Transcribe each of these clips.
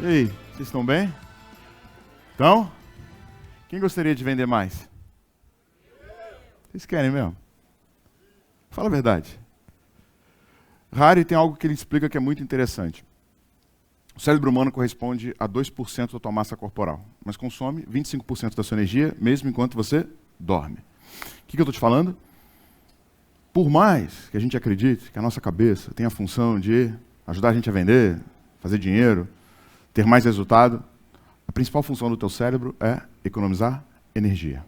aí, vocês estão bem? Então? Quem gostaria de vender mais? Vocês querem mesmo? Fala a verdade. Harari tem algo que ele explica que é muito interessante. O cérebro humano corresponde a 2% da tua massa corporal, mas consome 25% da sua energia, mesmo enquanto você dorme. O que eu estou te falando? Por mais que a gente acredite que a nossa cabeça tem a função de ajudar a gente a vender, fazer dinheiro, ter mais resultado, a principal função do teu cérebro é economizar energia.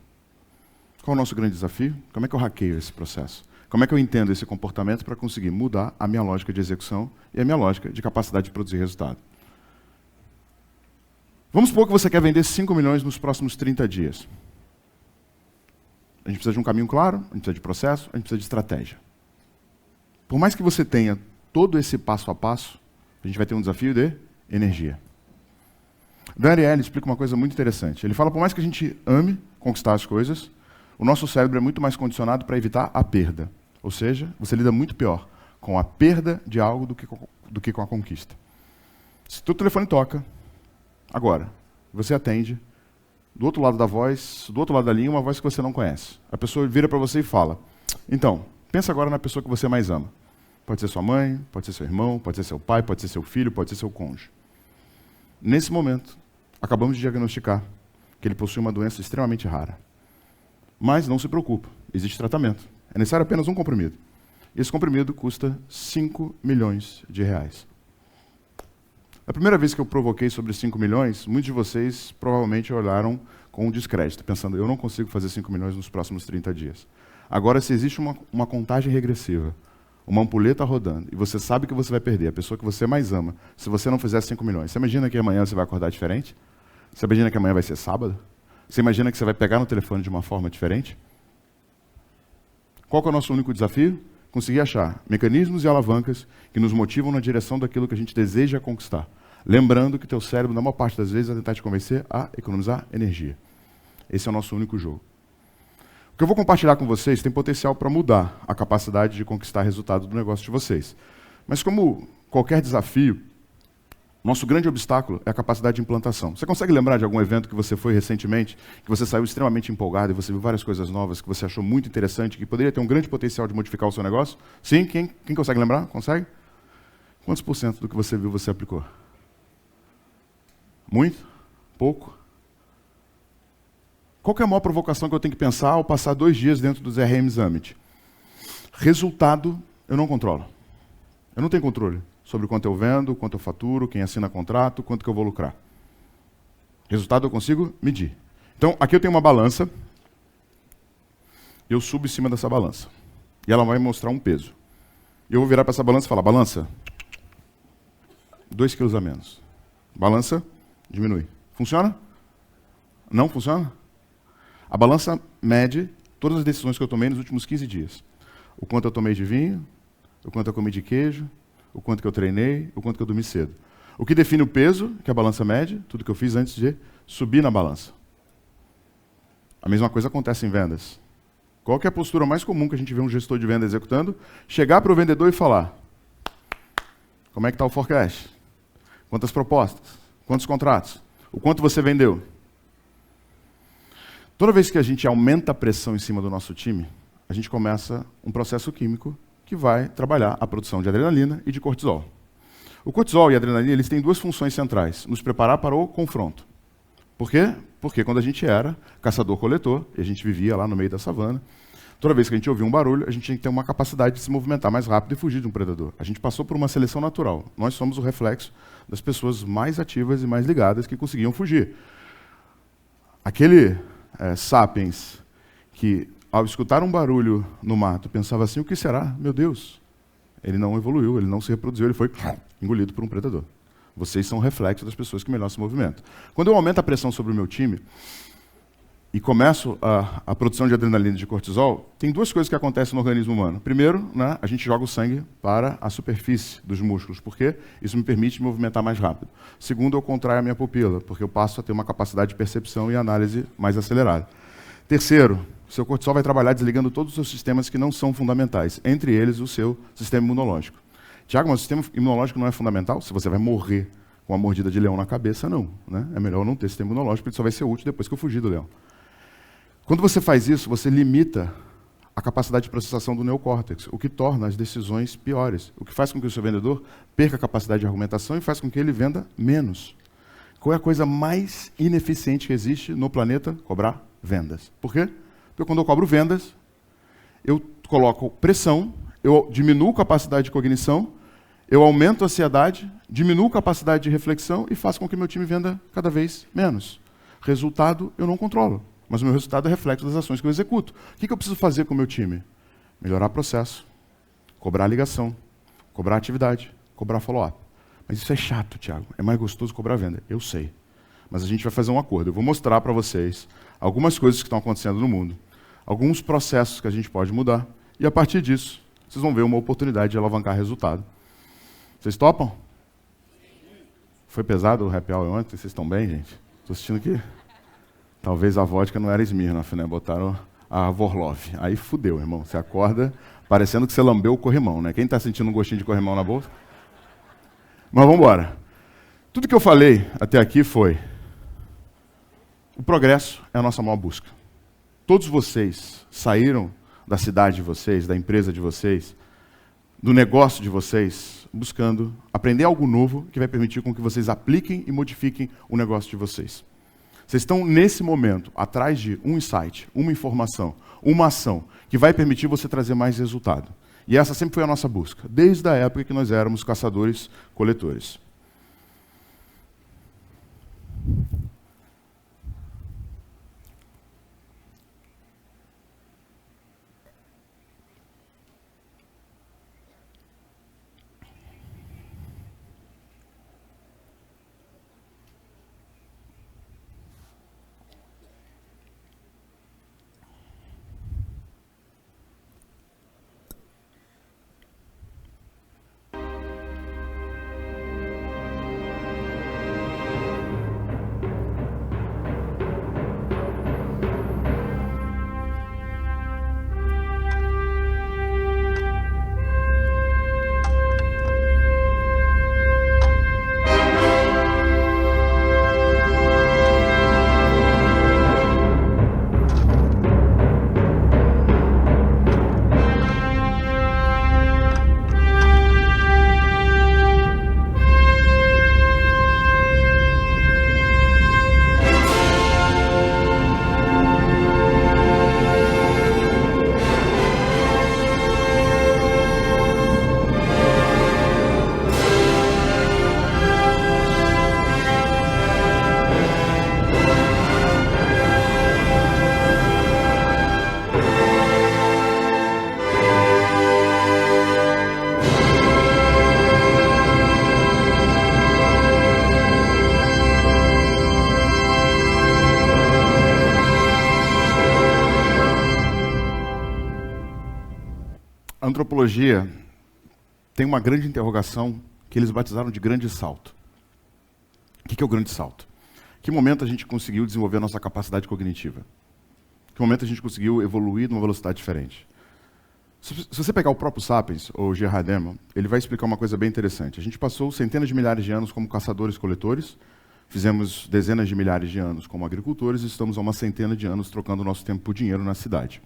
Qual é o nosso grande desafio? Como é que eu hackeio esse processo? Como é que eu entendo esse comportamento para conseguir mudar a minha lógica de execução e a minha lógica de capacidade de produzir resultado? Vamos supor que você quer vender 5 milhões nos próximos 30 dias. A gente precisa de um caminho claro, a gente precisa de processo, a gente precisa de estratégia. Por mais que você tenha todo esse passo a passo, a gente vai ter um desafio de energia. Dan Ariely explica uma coisa muito interessante. Ele fala, por mais que a gente ame conquistar as coisas, o nosso cérebro é muito mais condicionado para evitar a perda. Ou seja, você lida muito pior com a perda de algo do que com a conquista. Se teu telefone toca, agora, você atende, do outro lado da voz, do outro lado da linha, uma voz que você não conhece. A pessoa vira para você e fala, então, pensa agora na pessoa que você mais ama. Pode ser sua mãe, pode ser seu irmão, pode ser seu pai, pode ser seu filho, pode ser seu cônjuge. Nesse momento, acabamos de diagnosticar que ele possui uma doença extremamente rara. Mas não se preocupe, existe tratamento. É necessário apenas um comprimido. Esse comprimido custa 5 milhões de reais. A primeira vez que eu provoquei sobre 5 milhões, muitos de vocês provavelmente olharam com um descrédito, pensando, eu não consigo fazer 5 milhões nos próximos 30 dias. Agora, se existe uma contagem regressiva, uma ampulheta rodando, e você sabe que você vai perder a pessoa que você mais ama, se você não fizer 5 milhões, você imagina que amanhã você vai acordar diferente? Você imagina que amanhã vai ser sábado? Você imagina que você vai pegar no telefone de uma forma diferente? Qual que é o nosso único desafio? Conseguir achar mecanismos e alavancas que nos motivam na direção daquilo que a gente deseja conquistar. Lembrando que teu cérebro, na maior parte das vezes, vai tentar te convencer a economizar energia. Esse é o nosso único jogo. O que eu vou compartilhar com vocês tem potencial para mudar a capacidade de conquistar resultado do negócio de vocês. Mas como qualquer desafio, nosso grande obstáculo é a capacidade de implantação. Você consegue lembrar de algum evento que você foi recentemente, que você saiu extremamente empolgado e você viu várias coisas novas que você achou muito interessante, que poderia ter um grande potencial de modificar o seu negócio? Sim? Quem consegue lembrar? Consegue? Quantos por cento do que você viu você aplicou? Muito? Pouco? Qual que é a maior provocação que eu tenho que pensar ao passar 2 dias dentro do ZRM Summit? Resultado, eu não controlo. Eu não tenho controle sobre quanto eu vendo, quanto eu faturo, quem assina contrato, quanto que eu vou lucrar. Resultado eu consigo medir. Então, aqui eu tenho uma balança, eu subo em cima dessa balança. E ela vai mostrar um peso. Eu vou virar para essa balança e falar, balança, 2 quilos a menos. Balança, diminui. Funciona? Não funciona? A balança mede todas as decisões que eu tomei nos últimos 15 dias. O quanto eu tomei de vinho, o quanto eu comi de queijo, o quanto que eu treinei, o quanto que eu dormi cedo. O que define o peso, que a balança mede, tudo que eu fiz antes de subir na balança. A mesma coisa acontece em vendas. Qual que é a postura mais comum que a gente vê um gestor de venda executando? Chegar para o vendedor e falar, como é que está o forecast? Quantas propostas? Quantos contratos? O quanto você vendeu? Toda vez que a gente aumenta a pressão em cima do nosso time, a gente começa um processo químico que vai trabalhar a produção de adrenalina e de cortisol. O cortisol e a adrenalina eles têm 2 funções centrais, nos preparar para o confronto. Por quê? Porque quando a gente era caçador-coletor, e a gente vivia lá no meio da savana, toda vez que a gente ouvia um barulho, a gente tinha que ter uma capacidade de se movimentar mais rápido e fugir de um predador. A gente passou por uma seleção natural. Nós somos o reflexo das pessoas mais ativas e mais ligadas que conseguiam fugir. Aquele sapiens que, ao escutar um barulho no mato, pensava assim, o que será? Meu Deus. Ele não evoluiu, ele não se reproduziu, ele foi engolido por um predador. Vocês são o reflexo das pessoas que melhor se movimentam. Quando eu aumento a pressão sobre o meu time e começo a produção de adrenalina e de cortisol, tem 2 coisas que acontecem no organismo humano. Primeiro, a gente joga o sangue para a superfície dos músculos, porque isso me permite me movimentar mais rápido. Segundo, eu contraio a minha pupila, porque eu passo a ter uma capacidade de percepção e análise mais acelerada. Terceiro, seu cortisol vai trabalhar desligando todos os seus sistemas que não são fundamentais, entre eles o seu sistema imunológico. Tiago, mas o sistema imunológico não é fundamental? Se você vai morrer Com a mordida de leão na cabeça, não. Né? É melhor eu não ter sistema imunológico, porque ele só vai ser útil depois que eu fugir do leão. Quando você faz isso, você limita a capacidade de processação do neocórtex, o que torna as decisões piores, o que faz com que o seu vendedor perca a capacidade de argumentação e faz com que ele venda menos. Qual é a coisa mais ineficiente que existe no planeta? Cobrar vendas. Por quê? Porque quando eu cobro vendas, eu coloco pressão, eu diminuo a capacidade de cognição, eu aumento a ansiedade, diminuo a capacidade de reflexão e faço com que meu time venda cada vez menos. Resultado, eu não controlo. Mas o meu resultado é reflexo das ações que eu executo. O que eu preciso fazer com o meu time? Melhorar processo, cobrar ligação, cobrar atividade, cobrar follow-up. Mas isso é chato, Thiago. É mais gostoso cobrar venda. Eu sei. Mas a gente vai fazer um acordo. Eu vou mostrar para vocês algumas coisas que estão acontecendo no mundo, alguns processos que a gente pode mudar, e a partir disso, vocês vão ver uma oportunidade de alavancar resultado. Vocês topam? Foi pesado o happy hour ontem? Vocês estão bem, gente? Estou assistindo aqui. Talvez a vodka não era Smirnoff, né? Botaram a Vorlov. Aí fudeu, irmão. Você acorda parecendo que você lambeu o corrimão, né? Quem está sentindo um gostinho de corrimão na bolsa? Mas vamos embora. Tudo que eu falei até aqui foi: o progresso é a nossa maior busca. Todos vocês saíram da cidade de vocês, da empresa de vocês, do negócio de vocês, buscando aprender algo novo que vai permitir com que vocês apliquem e modifiquem o negócio de vocês. Vocês estão, nesse momento, atrás de um insight, uma informação, uma ação, que vai permitir você trazer mais resultado. E essa sempre foi a nossa busca, desde a época que nós éramos caçadores-coletores. A antropologia tem uma grande interrogação que eles batizaram de grande salto. O que é o grande salto? Que momento a gente conseguiu desenvolver a nossa capacidade cognitiva? Que momento a gente conseguiu evoluir numa velocidade diferente? Se você pegar o próprio Sapiens, ou Gerard Demer, ele vai explicar uma coisa bem interessante. A gente passou centenas de milhares de anos como caçadores-coletores, fizemos dezenas de milhares de anos como agricultores e estamos há uma centena de anos trocando o nosso tempo por dinheiro na cidade.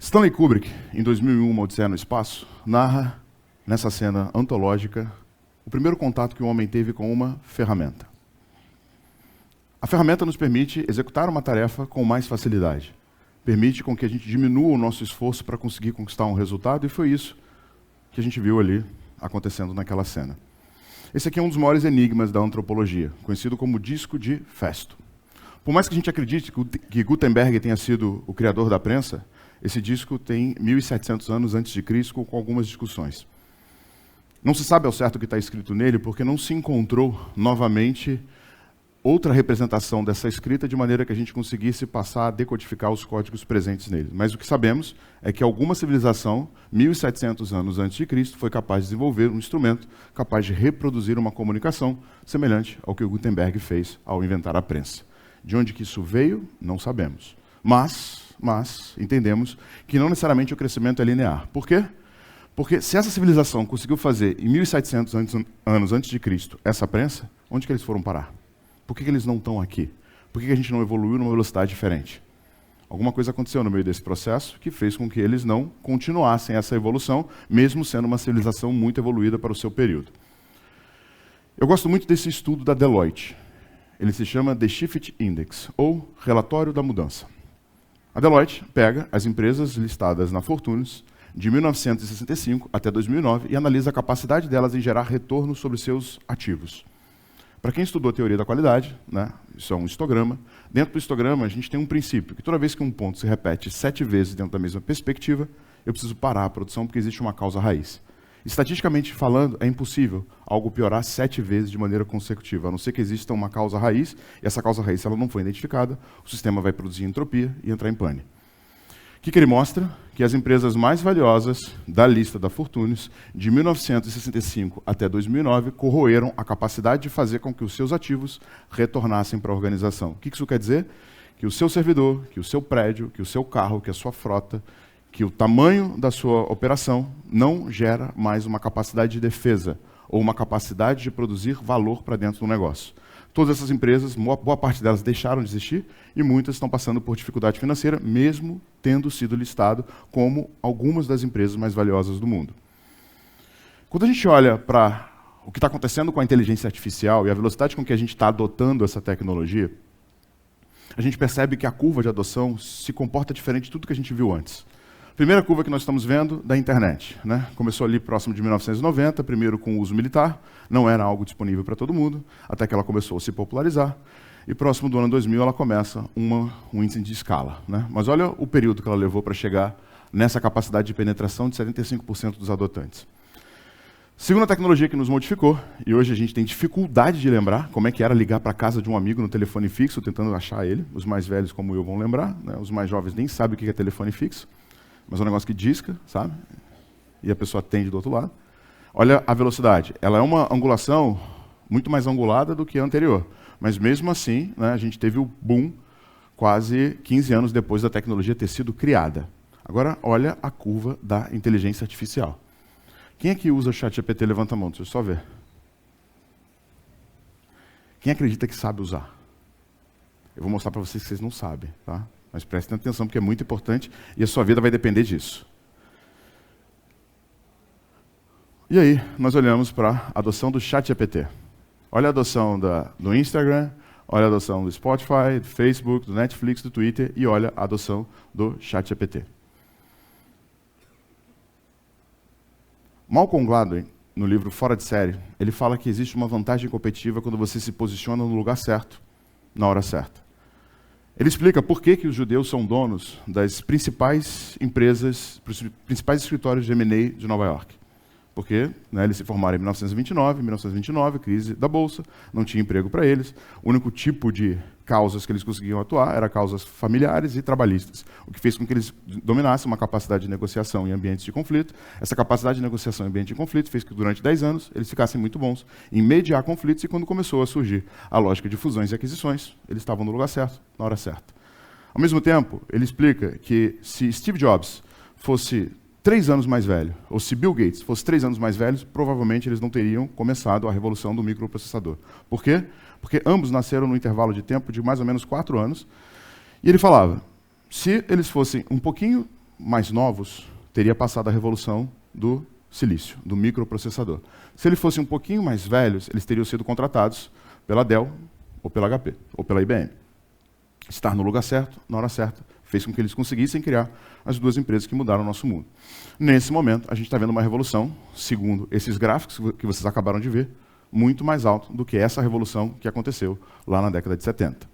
Stanley Kubrick, em 2001, Uma Odisseia no Espaço, narra, nessa cena antológica, o primeiro contato que o homem teve com uma ferramenta. A ferramenta nos permite executar uma tarefa com mais facilidade. Permite com que a gente diminua o nosso esforço para conseguir conquistar um resultado, e foi isso que a gente viu ali acontecendo naquela cena. Esse aqui é um dos maiores enigmas da antropologia, conhecido como disco de Festo. Por mais que a gente acredite que Gutenberg tenha sido o criador da prensa, esse disco tem 1.700 anos antes de Cristo, com algumas discussões. Não se sabe ao certo o que está escrito nele, porque não se encontrou novamente outra representação dessa escrita de maneira que a gente conseguisse passar a decodificar os códigos presentes nele. Mas o que sabemos é que alguma civilização, 1.700 anos antes de Cristo, foi capaz de desenvolver um instrumento capaz de reproduzir uma comunicação semelhante ao que o Gutenberg fez ao inventar a prensa. De onde que isso veio, não sabemos. Mas entendemos que não necessariamente o crescimento é linear. Por quê? Porque se essa civilização conseguiu fazer em 1700 anos antes de Cristo essa prensa, onde que eles foram parar? Por que eles não estão aqui? Por que a gente não evoluiu numa velocidade diferente? Alguma coisa aconteceu no meio desse processo que fez com que eles não continuassem essa evolução, mesmo sendo uma civilização muito evoluída para o seu período. Eu gosto muito desse estudo da Deloitte. Ele se chama The Shift Index, ou Relatório da Mudança. A Deloitte pega as empresas listadas na Fortunes de 1965 até 2009 e analisa a capacidade delas em gerar retorno sobre seus ativos. Para quem estudou teoria da qualidade, né, isso é um histograma. Dentro do histograma, a gente tem um princípio, que toda vez que um ponto se repete 7 vezes dentro da mesma perspectiva, eu preciso parar a produção porque existe uma causa raiz. Estatisticamente falando, é impossível algo piorar 7 vezes de maneira consecutiva, a não ser que exista uma causa raiz, e essa causa raiz, se ela não for identificada, o sistema vai produzir entropia e entrar em pane. O que ele mostra? Que as empresas mais valiosas da lista da Fortunes, de 1965 até 2009, corroeram a capacidade de fazer com que os seus ativos retornassem para a organização. O que isso quer dizer? Que o seu servidor, que o seu prédio, que o seu carro, que a sua frota, que o tamanho da sua operação não gera mais uma capacidade de defesa ou uma capacidade de produzir valor para dentro do negócio. Todas essas empresas, boa parte delas deixaram de existir e muitas estão passando por dificuldade financeira, mesmo tendo sido listado como algumas das empresas mais valiosas do mundo. Quando a gente olha para o que está acontecendo com a inteligência artificial e a velocidade com que a gente está adotando essa tecnologia, a gente percebe que a curva de adoção se comporta diferente de tudo que a gente viu antes. Primeira curva que nós estamos vendo da internet, né? Começou ali próximo de 1990, primeiro com o uso militar, não era algo disponível para todo mundo, até que ela começou a se popularizar, e próximo do ano 2000 ela começa um índice de escala, né? Mas olha o período que ela levou para chegar nessa capacidade de penetração de 75% dos adotantes. Segunda tecnologia que nos modificou, e hoje a gente tem dificuldade de lembrar como é que era ligar para a casa de um amigo no telefone fixo, tentando achar ele, os mais velhos como eu vão lembrar, né? Os mais jovens nem sabem o que é telefone fixo, mas é um negócio que disca, sabe? E a pessoa atende do outro lado. Olha a velocidade. Ela é uma angulação muito mais angulada do que a anterior. Mas mesmo assim, né, a gente teve o boom quase 15 anos depois da tecnologia ter sido criada. Agora, olha a curva da inteligência artificial. Quem é que usa o ChatGPT? Levanta a mão, deixa eu só ver. Quem acredita que sabe usar? Eu vou mostrar para vocês que vocês não sabem, tá? Mas prestem atenção, porque é muito importante e a sua vida vai depender disso. E aí, nós olhamos para a adoção do ChatGPT. Olha a adoção do Instagram, olha a adoção do Spotify, do Facebook, do Netflix, do Twitter e olha a adoção do ChatGPT. Malcolm Gladwell, no livro Fora de Série, ele fala que existe uma vantagem competitiva quando você se posiciona no lugar certo, na hora certa. Ele explica por que os judeus são donos das principais empresas, principais escritórios de M&A de Nova York. Porque eles se formaram em 1929, crise da Bolsa, não tinha emprego para eles. O único tipo de causas que eles conseguiam atuar eram causas familiares e trabalhistas, o que fez com que eles dominassem uma capacidade de negociação em ambientes de conflito. Essa capacidade de negociação em ambiente de conflito fez que durante 10 anos eles ficassem muito bons em mediar conflitos e quando começou a surgir a lógica de fusões e aquisições, eles estavam no lugar certo, na hora certa. Ao mesmo tempo, ele explica que se Steve Jobs fosse 3 anos mais velho, ou se Bill Gates fosse 3 anos mais velho, provavelmente eles não teriam começado a revolução do microprocessador. Por quê? Porque ambos nasceram no intervalo de tempo de mais ou menos 4 anos. E ele falava, se eles fossem um pouquinho mais novos, teria passado a revolução do silício, do microprocessador. Se eles fossem um pouquinho mais velhos, eles teriam sido contratados pela Dell, ou pela HP, ou pela IBM. Estar no lugar certo, na hora certa, fez com que eles conseguissem criar as 2 empresas que mudaram o nosso mundo. Nesse momento, a gente está vendo uma revolução, segundo esses gráficos que vocês acabaram de ver, muito mais alto do que essa revolução que aconteceu lá na década de 70.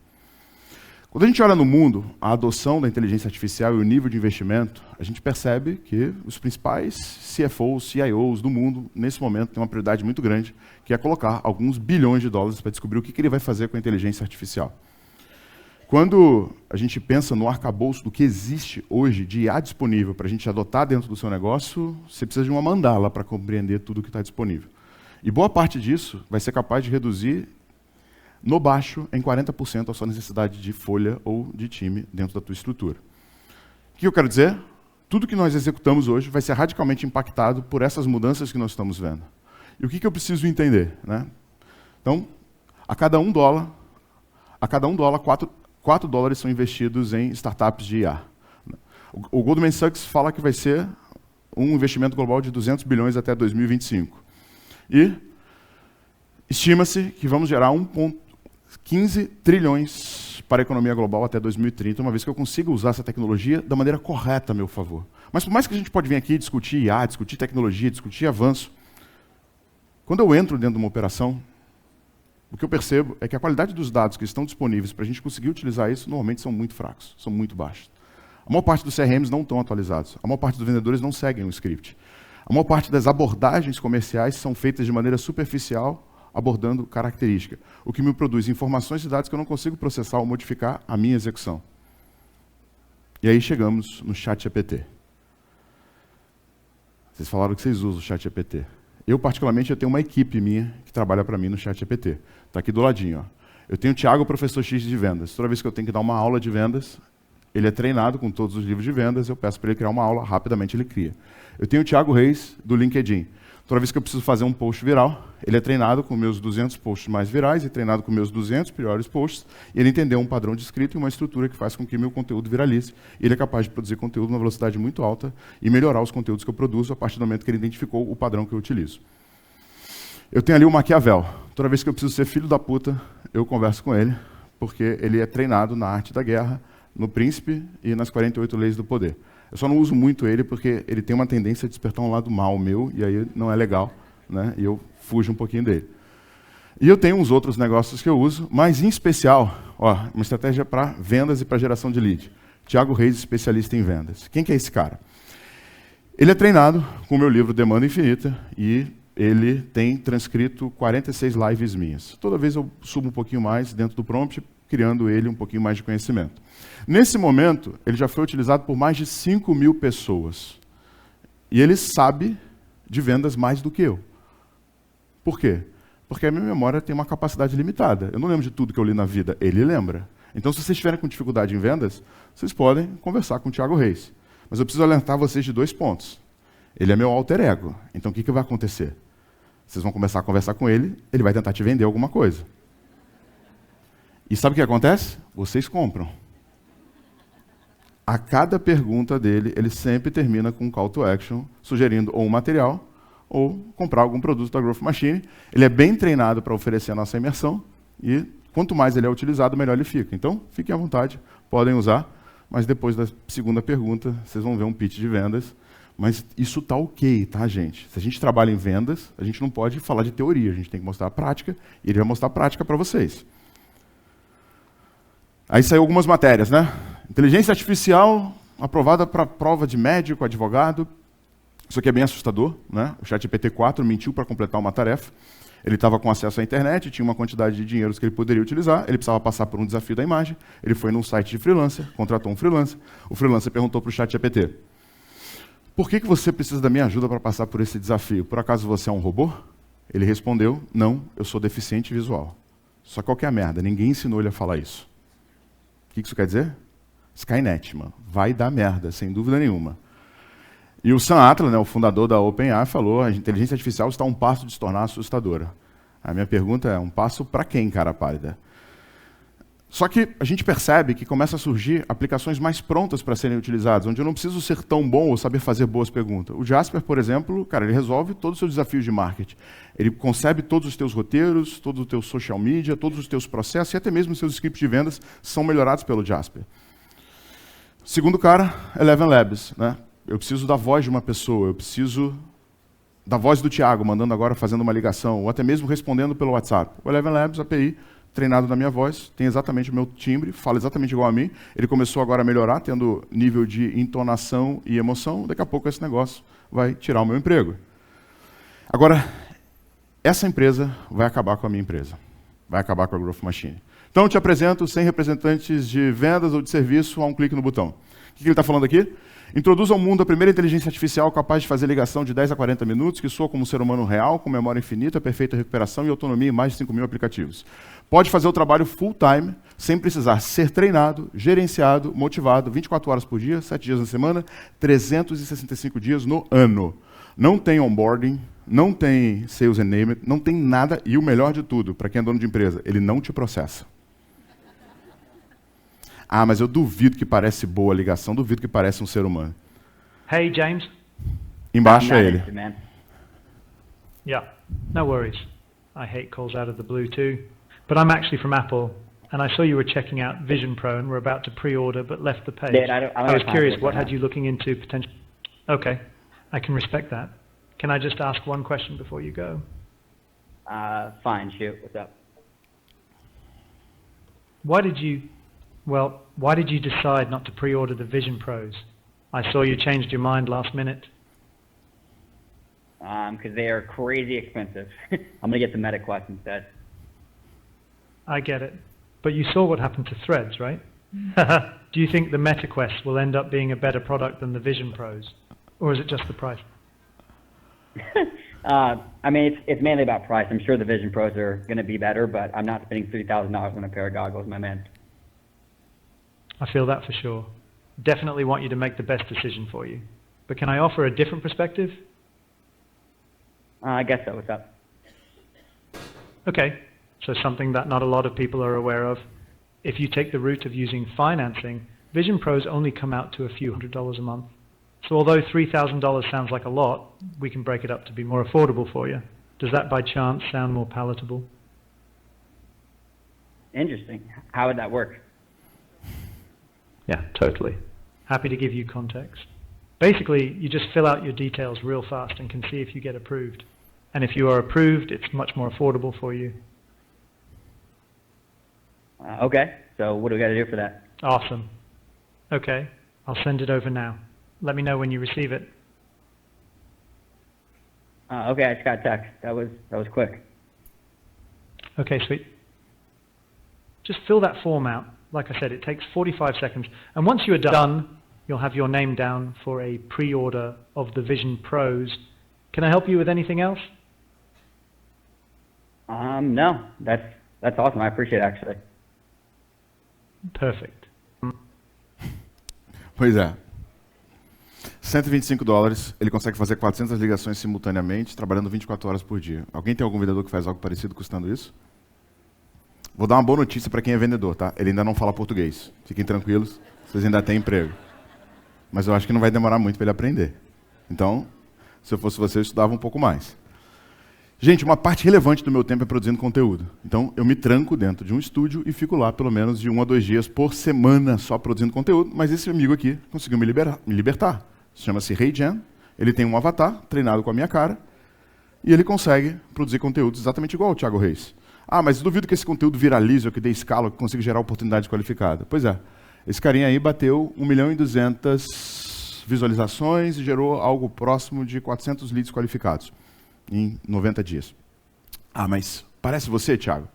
Quando a gente olha no mundo, a adoção da inteligência artificial e o nível de investimento, a gente percebe que os principais CFOs, CIOs do mundo, nesse momento, têm uma prioridade muito grande, que é colocar alguns bilhões de dólares para descobrir o que ele vai fazer com a inteligência artificial. Quando a gente pensa no arcabouço do que existe hoje de IA disponível para a gente adotar dentro do seu negócio, você precisa de uma mandala para compreender tudo que está disponível. E boa parte disso vai ser capaz de reduzir, no baixo, em 40% a sua necessidade de folha ou de time dentro da tua estrutura. O que eu quero dizer? Tudo que nós executamos hoje vai ser radicalmente impactado por essas mudanças que nós estamos vendo. E o que eu preciso entender? Né? Então, a cada um dólar, 4 dólares são investidos em startups de IA. O Goldman Sachs fala que vai ser um investimento global de 200 bilhões até 2025. E estima-se que vamos gerar 1,15 trilhões para a economia global até 2030, uma vez que eu consiga usar essa tecnologia da maneira correta a meu favor. Mas por mais que a gente pode vir aqui discutir IA, discutir tecnologia, discutir avanço, quando eu entro dentro de uma operação, o que eu percebo é que a qualidade dos dados que estão disponíveis para a gente conseguir utilizar isso, normalmente são muito fracos, são muito baixos. A maior parte dos CRMs não estão atualizados, a maior parte dos vendedores não seguem o script. A maior parte das abordagens comerciais são feitas de maneira superficial, abordando característica, o que me produz informações e dados que eu não consigo processar ou modificar a minha execução. E aí chegamos no ChatGPT. Vocês falaram que vocês usam o ChatGPT. Eu, particularmente, tenho uma equipe minha que trabalha para mim no ChatGPT. Está aqui do ladinho. Ó. Eu tenho o Thiago, professor X de vendas. Toda vez que eu tenho que dar uma aula de vendas, ele é treinado com todos os livros de vendas, eu peço para ele criar uma aula, rapidamente ele cria. Eu tenho o Thiago Reis, do LinkedIn. Toda vez que eu preciso fazer um post viral, ele é treinado com meus 200 posts mais virais e treinado com meus 200 piores posts, e ele entendeu um padrão de escrita e uma estrutura que faz com que meu conteúdo viralize. E ele é capaz de produzir conteúdo numa velocidade muito alta e melhorar os conteúdos que eu produzo a partir do momento que ele identificou o padrão que eu utilizo. Eu tenho ali o Maquiavel. Toda vez que eu preciso ser filho da puta, eu converso com ele, porque ele é treinado na arte da guerra, no Príncipe e nas 48 leis do poder. Eu só não uso muito ele porque ele tem uma tendência a despertar um lado mal meu, e aí não é legal, né? E eu fujo um pouquinho dele. E eu tenho uns outros negócios que eu uso, mas em especial, uma estratégia para vendas e para geração de lead. Thiago Reis, especialista em vendas. Quem que é esse cara? Ele é treinado com o meu livro Demanda Infinita e ele tem transcrito 46 lives minhas. Toda vez eu subo um pouquinho mais dentro do prompt, criando ele um pouquinho mais de conhecimento. Nesse momento, ele já foi utilizado por mais de 5.000 pessoas. E ele sabe de vendas mais do que eu. Por quê? Porque a minha memória tem uma capacidade limitada. Eu não lembro de tudo que eu li na vida, ele lembra. Então, se vocês estiverem com dificuldade em vendas, vocês podem conversar com o Thiago Reis. Mas eu preciso alertar vocês de 2 pontos. Ele é meu alter ego. Então, o que vai acontecer? Vocês vão começar a conversar com ele, ele vai tentar te vender alguma coisa. E sabe o que acontece? Vocês compram. A cada pergunta dele, ele sempre termina com um call to action, sugerindo ou um material, ou comprar algum produto da Growth Machine. Ele é bem treinado para oferecer a nossa imersão, e quanto mais ele é utilizado, melhor ele fica. Então, fiquem à vontade, podem usar, mas depois da segunda pergunta, vocês vão ver um pitch de vendas. Mas isso está ok, tá, gente? Se a gente trabalha em vendas, a gente não pode falar de teoria, a gente tem que mostrar a prática, e ele vai mostrar a prática para vocês. Aí saiu algumas matérias, né? Inteligência artificial aprovada para prova de médico, advogado. Isso aqui é bem assustador, né? O ChatGPT-4 mentiu para completar uma tarefa. Ele estava com acesso à internet, tinha uma quantidade de dinheiros que ele poderia utilizar, ele precisava passar por um desafio da imagem, ele foi num site de freelancer, contratou um freelancer, o freelancer perguntou para o ChatGPT: por que você precisa da minha ajuda para passar por esse desafio? Por acaso você é um robô? Ele respondeu: não, eu sou deficiente visual. Só qual que é a merda? Ninguém ensinou ele a falar isso. O que isso quer dizer? Skynet, mano. Vai dar merda, sem dúvida nenhuma. E o Sam Altman, né, o fundador da OpenAI, falou: a inteligência artificial está a um passo de se tornar assustadora. A minha pergunta é: um passo para quem, cara pálida? Só que a gente percebe que começa a surgir aplicações mais prontas para serem utilizadas, onde eu não preciso ser tão bom ou saber fazer boas perguntas. O Jasper, por exemplo, cara, ele resolve todos os seus desafios de marketing. Ele concebe todos os teus roteiros, todo o teu social media, todos os teus processos e até mesmo os seus scripts de vendas são melhorados pelo Jasper. Segundo cara, Eleven Labs, né? Eu preciso da voz de uma pessoa, eu preciso da voz do Thiago, mandando agora, fazendo uma ligação, ou até mesmo respondendo pelo WhatsApp. O Eleven Labs, API, treinado na minha voz, tem exatamente o meu timbre, fala exatamente igual a mim. Ele começou agora a melhorar, tendo nível de entonação e emoção. Daqui a pouco esse negócio vai tirar o meu emprego. Agora, essa empresa vai acabar com a minha empresa. Vai acabar com a Growth Machine. Então, eu te apresento 100 representantes de vendas ou de serviço a um clique no botão. O que ele está falando aqui? Introduza ao mundo a primeira inteligência artificial capaz de fazer ligação de 10 a 40 minutos, que soa como um ser humano real, com memória infinita, perfeita recuperação e autonomia em mais de 5.000 aplicativos. Pode fazer o trabalho full-time, sem precisar ser treinado, gerenciado, motivado, 24 horas por dia, 7 dias na semana, 365 dias no ano. Não tem onboarding, não tem sales enablement, não tem nada, e o melhor de tudo, para quem é dono de empresa, ele não te processa. Ah, mas eu duvido que parece boa a ligação, duvido que parece um ser humano. Hey, James. Embaixo é ele. Yeah, no worries. I hate calls out of the blue too. But I'm actually from Apple, and I saw you were checking out Vision Pro and were about to pre-order but left the page. Dude, I was curious, what had you looking into potential... Okay, I can respect that. Can I just ask one question before you go? Fine, shoot, what's up? Why did you decide not to pre-order the Vision Pros? I saw you changed your mind last minute. Because they are crazy expensive. I'm going to get the MetaQuest instead. I get it. But you saw what happened to Threads, right? Do you think the MetaQuest will end up being a better product than the Vision Pros? Or is it just the price? I mean, it's mainly about price. I'm sure the Vision Pros are going to be better, but I'm not spending $3,000 on a pair of goggles, my man. I feel that for sure. Definitely want you to make the best decision for you. But can I offer a different perspective? I guess so. What's up? Okay, so something that not a lot of people are aware of. If you take the route of using financing, Vision Pros only come out to a few $100s a month. So although $3,000 sounds like a lot, we can break it up to be more affordable for you. Does that by chance sound more palatable? Interesting. How would that work? Yeah, totally. Happy to give you context. Basically, you just fill out your details real fast and can see if you get approved. And if you are approved, it's much more affordable for you. Okay, so what do we got to do for that? Awesome. Okay, I'll send it over now. Let me know when you receive it. Okay, I just got a text. That was quick. Okay, sweet. Just fill that form out. Like I said, it takes 45 seconds. And once you are done, you'll have your name down for a pre-order of the Vision Pros. Can I help you with anything else? No. That's awesome. I appreciate it, actually. Perfect. Pois é. $125, ele consegue fazer 400 ligações simultaneamente, trabalhando 24 horas por dia. Alguém tem algum vendedor que faz algo parecido custando isso? Vou dar uma boa notícia para quem é vendedor, tá? Ele ainda não fala português. Fiquem tranquilos, vocês ainda têm emprego. Mas eu acho que não vai demorar muito para ele aprender. Então, se eu fosse você, eu estudava um pouco mais. Gente, uma parte relevante do meu tempo é produzindo conteúdo. Então, eu me tranco dentro de um estúdio e fico lá pelo menos de 1 a 2 dias por semana só produzindo conteúdo, mas esse amigo aqui conseguiu me libertar. Chama-se HeyGen, ele tem um avatar treinado com a minha cara e ele consegue produzir conteúdo exatamente igual ao Thiago Reis. Ah, mas duvido que esse conteúdo viralize ou que dê escala, ou que consiga gerar oportunidade qualificada. Pois é, esse carinha aí bateu 1.200.000 visualizações e gerou algo próximo de 400 leads qualificados em 90 dias. Ah, mas parece você, Thiago?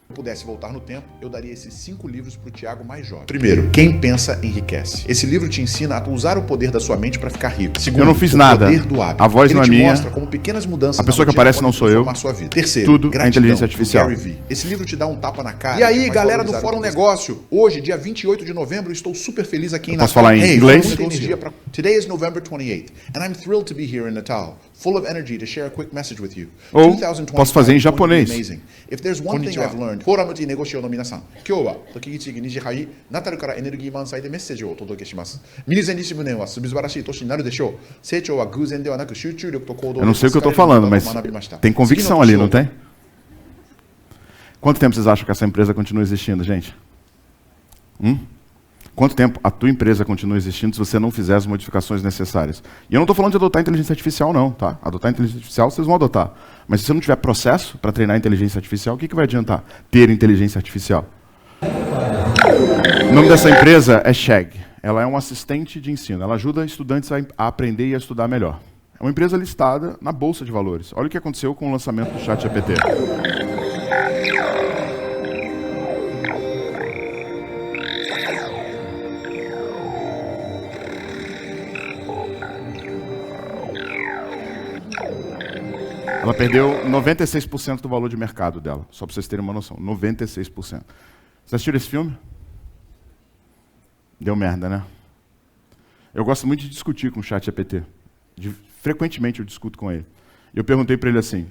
Se eu pudesse voltar no tempo, eu daria esses 5 livros para o Thiago mais jovem. Primeiro, Quem Pensa Enriquece. Esse livro te ensina a usar o poder da sua mente para ficar rico. Segundo, eu não fiz nada. O poder do hábito. A voz não é minha. Ele te mostra como pequenas mudanças a pessoa que aparece não sou eu. Sua vida. Terceiro, tudo Gratidão, é inteligência artificial. Gary Vee. Esse livro te dá um tapa na cara. E aí, galera do Fórum Negócio, hoje, dia 28 de novembro, estou super feliz aqui em Natal. Posso falar em inglês? Today is November 28th, and I'm thrilled to be here in Natal, full of energy to share a quick message with you. Ou posso fazer em japonês. If there's one thing I've learned, フォーラムでネゴシオの皆さん、今日は時々地西杯ナタルからエネルギー満載でメッセージをお届けします。ミニゼン西ムネは素晴らしい年になるでしょう。成長は偶然ではなく集中力と行動で Eu não sei o que eu estou falando, mas tem convicção ali, não tem? Quanto tempo vocês acham que essa empresa continua existindo, gente? Quanto tempo a tua empresa continua existindo se você não fizer as modificações necessárias? E eu não estou falando de adotar inteligência artificial, não, tá? Adotar inteligência artificial, vocês vão adotar. Mas se você não tiver processo para treinar inteligência artificial, o que vai adiantar ter inteligência artificial? O nome dessa empresa é Chegg. Ela é um assistente de ensino. Ela ajuda estudantes a aprender e a estudar melhor. É uma empresa listada na Bolsa de Valores. Olha o que aconteceu com o lançamento do ChatGPT. Ela perdeu 96% do valor de mercado dela, só para vocês terem uma noção, 96%. Vocês assistiram esse filme? Deu merda, né? Eu gosto muito de discutir com o ChatGPT. Frequentemente eu discuto com ele. Eu perguntei para ele assim,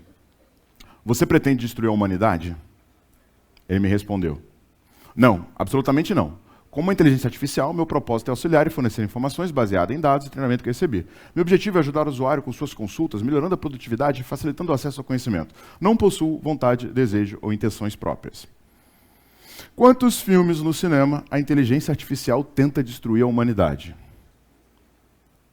você pretende destruir a humanidade? Ele me respondeu, não, absolutamente não. Como uma inteligência artificial, meu propósito é auxiliar e fornecer informações baseadas em dados e treinamento que recebi. Meu objetivo é ajudar o usuário com suas consultas, melhorando a produtividade e facilitando o acesso ao conhecimento. Não possuo vontade, desejo ou intenções próprias. Quantos filmes no cinema a inteligência artificial tenta destruir a humanidade?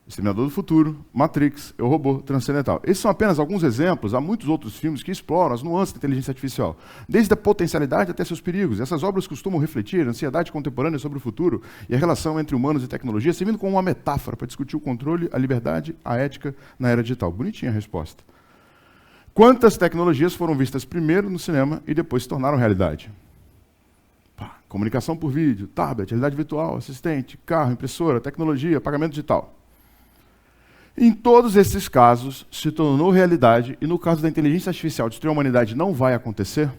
Exterminador do Futuro, Matrix, Eu, Robô, Transcendental. Esses são apenas alguns exemplos, há muitos outros filmes que exploram as nuances da inteligência artificial, desde a potencialidade até seus perigos. Essas obras costumam refletir a ansiedade contemporânea sobre o futuro e a relação entre humanos e tecnologia, servindo como uma metáfora para discutir o controle, a liberdade, a ética na era digital. Bonitinha a resposta. Quantas tecnologias foram vistas primeiro no cinema e depois se tornaram realidade? Comunicação por vídeo, tablet, realidade virtual, assistente, carro, impressora, tecnologia, pagamento digital. Em todos esses casos, se tornou realidade, e no caso da inteligência artificial destruir a humanidade não vai acontecer,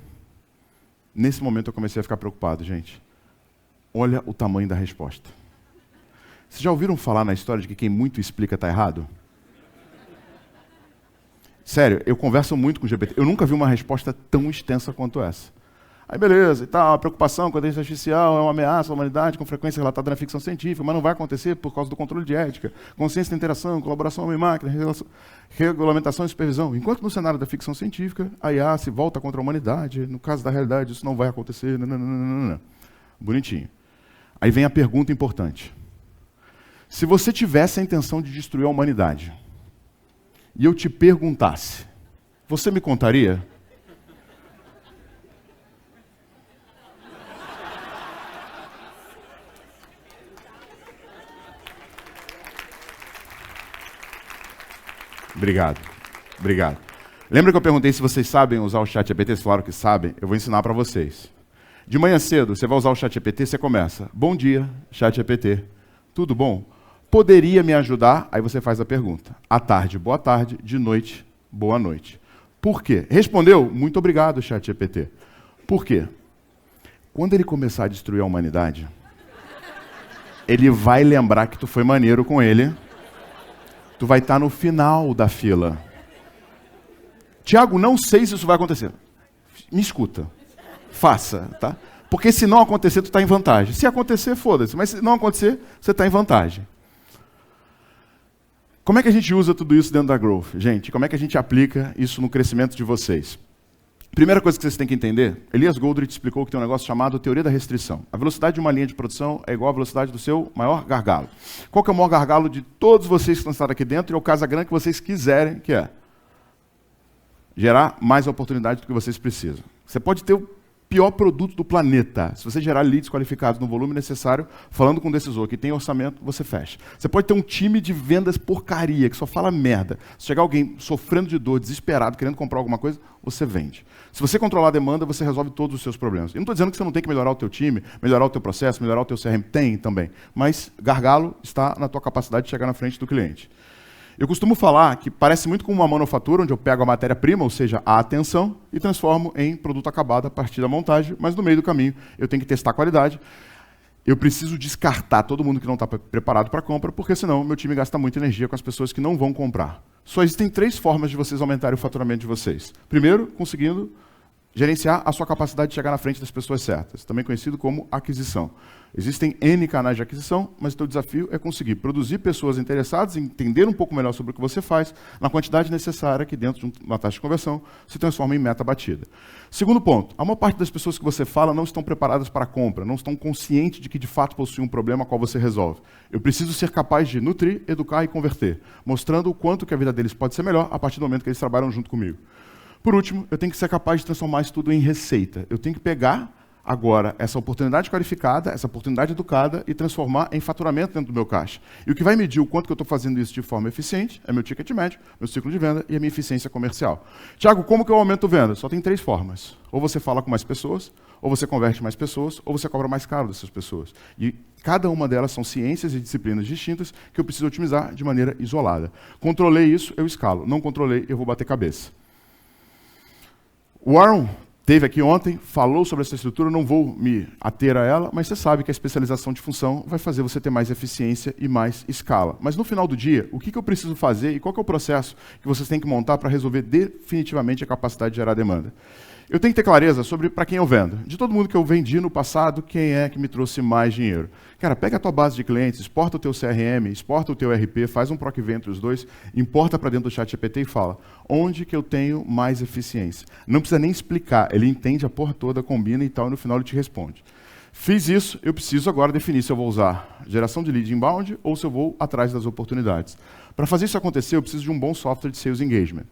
nesse momento eu comecei a ficar preocupado, gente. Olha o tamanho da resposta. Vocês já ouviram falar na história de que quem muito explica está errado? Sério, eu converso muito com o GPT. Eu nunca vi uma resposta tão extensa quanto essa. Aí beleza, e tal, a preocupação com a inteligência artificial é uma ameaça à humanidade, com frequência relatada na ficção científica, mas não vai acontecer por causa do controle de ética, consciência da interação, colaboração homem-máquina, regulamentação e supervisão. Enquanto no cenário da ficção científica, a IA se volta contra a humanidade, no caso da realidade isso não vai acontecer, nananana. Bonitinho. Aí vem a pergunta importante. Se você tivesse a intenção de destruir a humanidade, e eu te perguntasse, você me contaria? Obrigado. Obrigado. Lembra que eu perguntei se vocês sabem usar o ChatGPT? Vocês falaram que sabem. Eu vou ensinar para vocês. De manhã cedo, você vai usar o ChatGPT, você começa. Bom dia, ChatGPT. Tudo bom? Poderia me ajudar? Aí você faz a pergunta. À tarde, boa tarde. De noite, boa noite. Por quê? Respondeu? Muito obrigado, ChatGPT. Por quê? Quando ele começar a destruir a humanidade, ele vai lembrar que tu foi maneiro com ele. Tu vai estar no final da fila. Tiago, não sei se isso vai acontecer. Me escuta. Faça, tá? Porque se não acontecer, tu está em vantagem. Se acontecer, foda-se. Mas se não acontecer, você está em vantagem. Como é que a gente usa tudo isso dentro da Growth? Gente, como é que a gente aplica isso no crescimento de vocês? Primeira coisa que vocês têm que entender, Elias Goldrich explicou que tem um negócio chamado teoria da restrição. A velocidade de uma linha de produção é igual à velocidade do seu maior gargalo. Qual que é o maior gargalo de todos vocês que estão sentados aqui dentro e é o casa grande que vocês quiserem, que é gerar mais oportunidade do que vocês precisam. Você pode ter o pior produto do planeta. Se você gerar leads qualificados no volume necessário, falando com um decisor que tem orçamento, você fecha. Você pode ter um time de vendas porcaria, que só fala merda. Se chegar alguém sofrendo de dor, desesperado, querendo comprar alguma coisa, você vende. Se você controlar a demanda, você resolve todos os seus problemas. Eu não estou dizendo que você não tem que melhorar o teu time, melhorar o teu processo, melhorar o teu CRM. Tem também. Mas gargalo está na tua capacidade de chegar na frente do cliente. Eu costumo falar que parece muito com uma manufatura, onde eu pego a matéria-prima, ou seja, a atenção, e transformo em produto acabado a partir da montagem, mas no meio do caminho eu tenho que testar a qualidade. Eu preciso descartar todo mundo que não está preparado para a compra, porque senão meu time gasta muita energia com as pessoas que não vão comprar. Só existem 3 formas de vocês aumentarem o faturamento de vocês. Primeiro, conseguindo gerenciar a sua capacidade de chegar na frente das pessoas certas, também conhecido como aquisição. Existem N canais de aquisição, mas o teu desafio é conseguir produzir pessoas interessadas, entender um pouco melhor sobre o que você faz, na quantidade necessária que dentro de uma taxa de conversão se transforma em meta batida. Segundo ponto, a maior parte das pessoas que você fala não estão preparadas para a compra, não estão conscientes de que de fato possui um problema qual você resolve. Eu preciso ser capaz de nutrir, educar e converter, mostrando o quanto que a vida deles pode ser melhor a partir do momento que eles trabalham junto comigo. Por último, eu tenho que ser capaz de transformar isso tudo em receita. Eu tenho que pegar agora essa oportunidade qualificada, essa oportunidade educada e transformar em faturamento dentro do meu caixa. E o que vai medir o quanto que eu estou fazendo isso de forma eficiente é meu ticket médio, meu ciclo de venda e a minha eficiência comercial. Tiago, como que eu aumento venda? Só tem 3 formas. Ou você fala com mais pessoas, ou você converte mais pessoas, ou você cobra mais caro dessas pessoas. E cada uma delas são ciências e disciplinas distintas que eu preciso otimizar de maneira isolada. Controlei isso, eu escalo. Não controlei, eu vou bater cabeça. O Warren teve aqui ontem, falou sobre essa estrutura, não vou me ater a ela, mas você sabe que a especialização de função vai fazer você ter mais eficiência e mais escala. Mas no final do dia, o que eu preciso fazer e qual que é o processo que vocês têm que montar para resolver definitivamente a capacidade de gerar demanda? Eu tenho que ter clareza sobre para quem eu vendo. De todo mundo que eu vendi no passado, quem é que me trouxe mais dinheiro? Cara, pega a tua base de clientes, exporta o teu CRM, exporta o teu RP, faz um PROC V entre os dois, importa para dentro do ChatGPT e fala, onde que eu tenho mais eficiência? Não precisa nem explicar, ele entende a porra toda, combina e tal, e no final ele te responde. Fiz isso, eu preciso agora definir se eu vou usar geração de lead inbound ou se eu vou atrás das oportunidades. Para fazer isso acontecer, eu preciso de um bom software de Sales Engagement.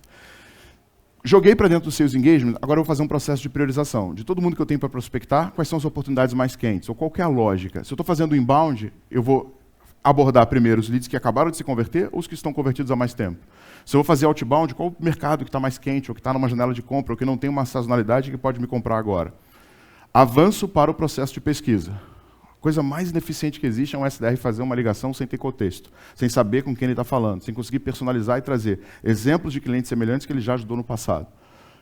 Joguei para dentro do Sales Engagement, agora eu vou fazer um processo de priorização. De todo mundo que eu tenho para prospectar, quais são as oportunidades mais quentes? Ou qual que é a lógica? Se eu estou fazendo inbound, eu vou abordar primeiro os leads que acabaram de se converter ou os que estão convertidos há mais tempo. Se eu vou fazer outbound, qual o mercado que está mais quente, ou que está numa janela de compra, ou que não tem uma sazonalidade que pode me comprar agora? Avanço para o processo de pesquisa. A coisa mais ineficiente que existe é um SDR fazer uma ligação sem ter contexto, sem saber com quem ele está falando, sem conseguir personalizar e trazer exemplos de clientes semelhantes que ele já ajudou no passado.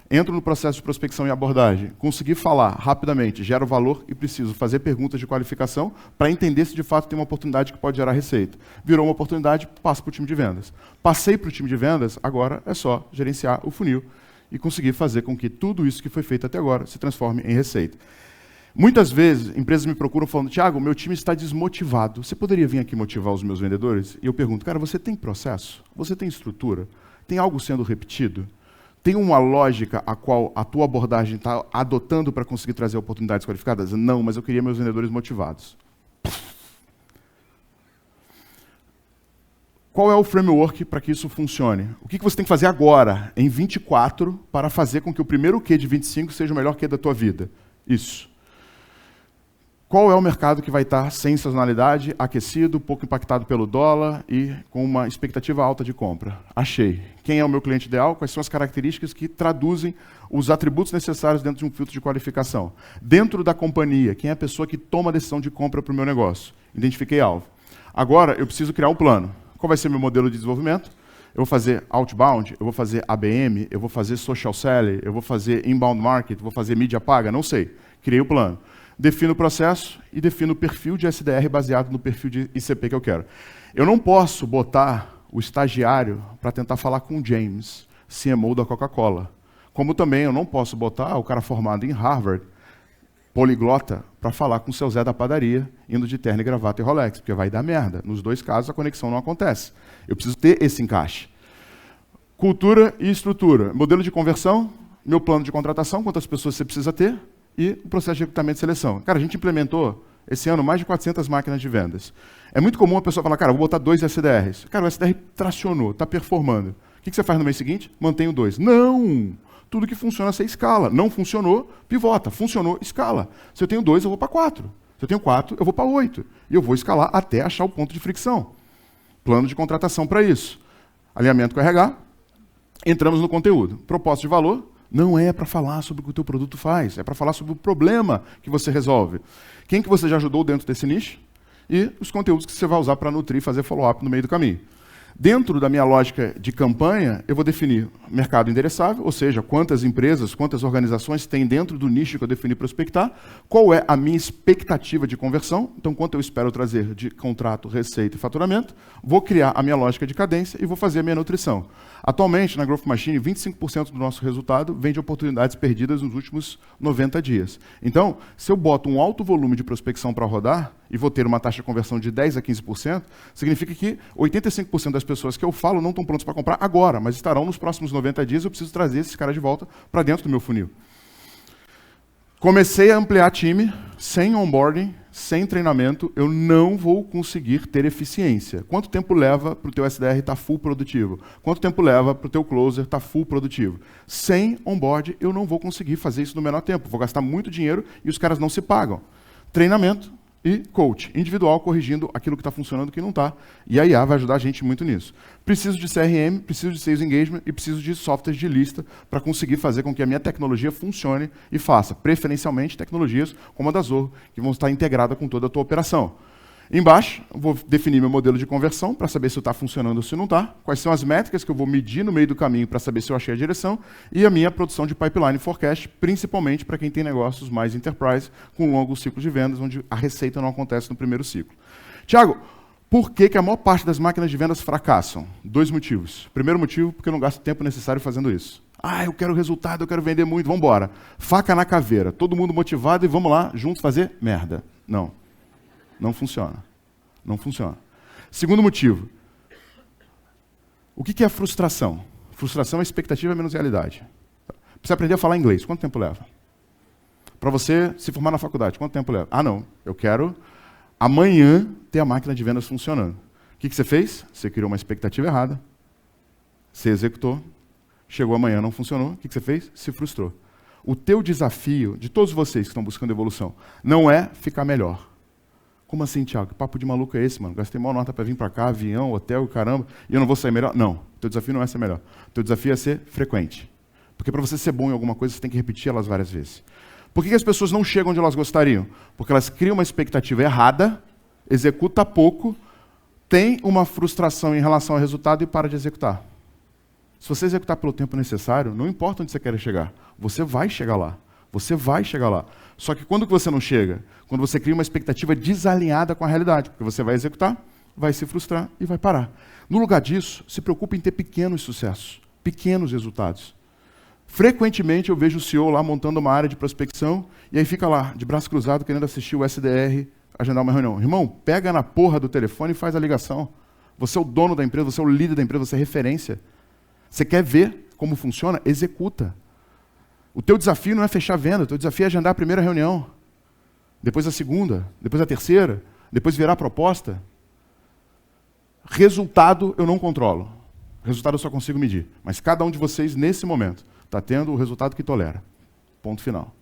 Entro no processo de prospecção e abordagem, consegui falar rapidamente, gero valor e preciso fazer perguntas de qualificação para entender se de fato tem uma oportunidade que pode gerar receita. Virou uma oportunidade, passo para o time de vendas. Passei para o time de vendas, agora é só gerenciar o funil e conseguir fazer com que tudo isso que foi feito até agora se transforme em receita. Muitas vezes, empresas me procuram falando, Thiago, meu time está desmotivado. Você poderia vir aqui motivar os meus vendedores? E eu pergunto, cara, você tem processo? Você tem estrutura? Tem algo sendo repetido? Tem uma lógica a qual a tua abordagem está adotando para conseguir trazer oportunidades qualificadas? Não, mas eu queria meus vendedores motivados. Qual é o framework para que isso funcione? O que você tem que fazer agora, em 24, para fazer com que o primeiro Q de 25 seja o melhor Q da tua vida? Isso. Qual é o mercado que vai estar sem sazonalidade, aquecido, pouco impactado pelo dólar e com uma expectativa alta de compra? Achei. Quem é o meu cliente ideal? Quais são as características que traduzem os atributos necessários dentro de um filtro de qualificação? Dentro da companhia, quem é a pessoa que toma a decisão de compra para o meu negócio? Identifiquei alvo. Agora, eu preciso criar um plano. Qual vai ser meu modelo de desenvolvimento? Eu vou fazer outbound, eu vou fazer ABM, eu vou fazer social selling, eu vou fazer inbound market, vou fazer mídia paga, não sei. Criei o plano. Defino o processo e defino o perfil de SDR baseado no perfil de ICP que eu quero. Eu não posso botar o estagiário para tentar falar com o James, CMO da Coca-Cola. Como também eu não posso botar o cara formado em Harvard, poliglota, para falar com o seu Zé da padaria, indo de terno e gravata e Rolex, porque vai dar merda. Nos dois casos, a conexão não acontece. Eu preciso ter esse encaixe. Cultura e estrutura. Modelo de conversão, meu plano de contratação, quantas pessoas você precisa ter, e o processo de recrutamento e seleção. Cara, a gente implementou, esse ano, mais de 400 máquinas de vendas. É muito comum a pessoa falar, cara, vou botar 2 SDRs. Cara, o SDR tracionou, está performando. O que você faz no mês seguinte? Mantenho 2. Não! Tudo que funciona, você escala. Não funcionou, pivota. Funcionou, escala. Se eu tenho 2, eu vou para 4. Se eu tenho 4, eu vou para 8. E eu vou escalar até achar o ponto de fricção. Plano de contratação para isso. Alinhamento com o RH. Entramos no conteúdo. Propósito de valor. Não é para falar sobre o que o teu produto faz, é para falar sobre o problema que você resolve. Quem que você já ajudou dentro desse nicho? E os conteúdos que você vai usar para nutrir e fazer follow-up no meio do caminho. Dentro da minha lógica de campanha, eu vou definir mercado endereçável, ou seja, quantas empresas, quantas organizações tem dentro do nicho que eu defini prospectar, qual é a minha expectativa de conversão, então quanto eu espero trazer de contrato, receita e faturamento, vou criar a minha lógica de cadência e vou fazer a minha nutrição. Atualmente, na Growth Machine, 25% do nosso resultado vem de oportunidades perdidas nos últimos 90 dias. Então, se eu boto um alto volume de prospecção para rodar e vou ter uma taxa de conversão de 10% a 15%, significa que 85% das pessoas que eu falo não estão prontas para comprar agora, mas estarão nos próximos 90 dias, eu preciso trazer esses caras de volta para dentro do meu funil. Comecei a ampliar time, sem onboarding, sem treinamento, eu não vou conseguir ter eficiência. Quanto tempo leva para o teu SDR estar full produtivo? Quanto tempo leva para o teu closer estar full produtivo? Sem onboard, eu não vou conseguir fazer isso no menor tempo. Vou gastar muito dinheiro e os caras não se pagam. Treinamento e coach, individual, corrigindo aquilo que está funcionando e que não está. E a IA vai ajudar a gente muito nisso. Preciso de CRM, preciso de Sales Engagement e preciso de softwares de lista para conseguir fazer com que a minha tecnologia funcione e faça, preferencialmente, tecnologias como a da Zorro, que vão estar integradas com toda a tua operação. Embaixo, eu vou definir meu modelo de conversão para saber se está funcionando ou se não está, quais são as métricas que eu vou medir no meio do caminho para saber se eu achei a direção, e a minha produção de pipeline forecast, principalmente para quem tem negócios mais enterprise, com longos ciclos de vendas, onde a receita não acontece no primeiro ciclo. Tiago, por que a maior parte das máquinas de vendas fracassam? 2 motivos. Primeiro motivo, porque eu não gasto o tempo necessário fazendo isso. Eu quero resultado, eu quero vender muito, vamos embora. Faca na caveira, todo mundo motivado e vamos lá, juntos fazer merda. Não funciona. Não funciona. Segundo motivo. O que é frustração? Frustração é expectativa menos realidade. Precisa aprender a falar inglês. Quanto tempo leva? Para você se formar na faculdade, quanto tempo leva? Não. Eu quero amanhã ter a máquina de vendas funcionando. O que você fez? Você criou uma expectativa errada. Você executou. Chegou amanhã, não funcionou. O que você fez? Se frustrou. O teu desafio, de todos vocês que estão buscando evolução, não é ficar melhor. Como assim, Thiago? Que papo de maluco é esse, mano? Gastei maior nota para vir para cá, avião, hotel, caramba, e eu não vou sair melhor? Não. O teu desafio não é ser melhor. O teu desafio é ser frequente. Porque para você ser bom em alguma coisa, você tem que repetir elas várias vezes. Por que as pessoas não chegam onde elas gostariam? Porque elas criam uma expectativa errada, executa pouco, tem uma frustração em relação ao resultado e para de executar. Se você executar pelo tempo necessário, não importa onde você quer chegar, você vai chegar lá. Você vai chegar lá. Só que quando que você não chega? Quando você cria uma expectativa desalinhada com a realidade, porque você vai executar, vai se frustrar e vai parar. No lugar disso, se preocupe em ter pequenos sucessos, pequenos resultados. Frequentemente eu vejo o CEO lá montando uma área de prospecção e aí fica lá, de braço cruzado, querendo assistir o SDR, agendar uma reunião. Irmão, pega na porra do telefone e faz a ligação. Você é o dono da empresa, você é o líder da empresa, você é referência. Você quer ver como funciona? Executa. O teu desafio não é fechar a venda, o teu desafio é agendar a primeira reunião, depois a segunda, depois a terceira, depois virar a proposta. Resultado eu não controlo. Resultado eu só consigo medir. Mas cada um de vocês, nesse momento, está tendo o resultado que tolera. Ponto final.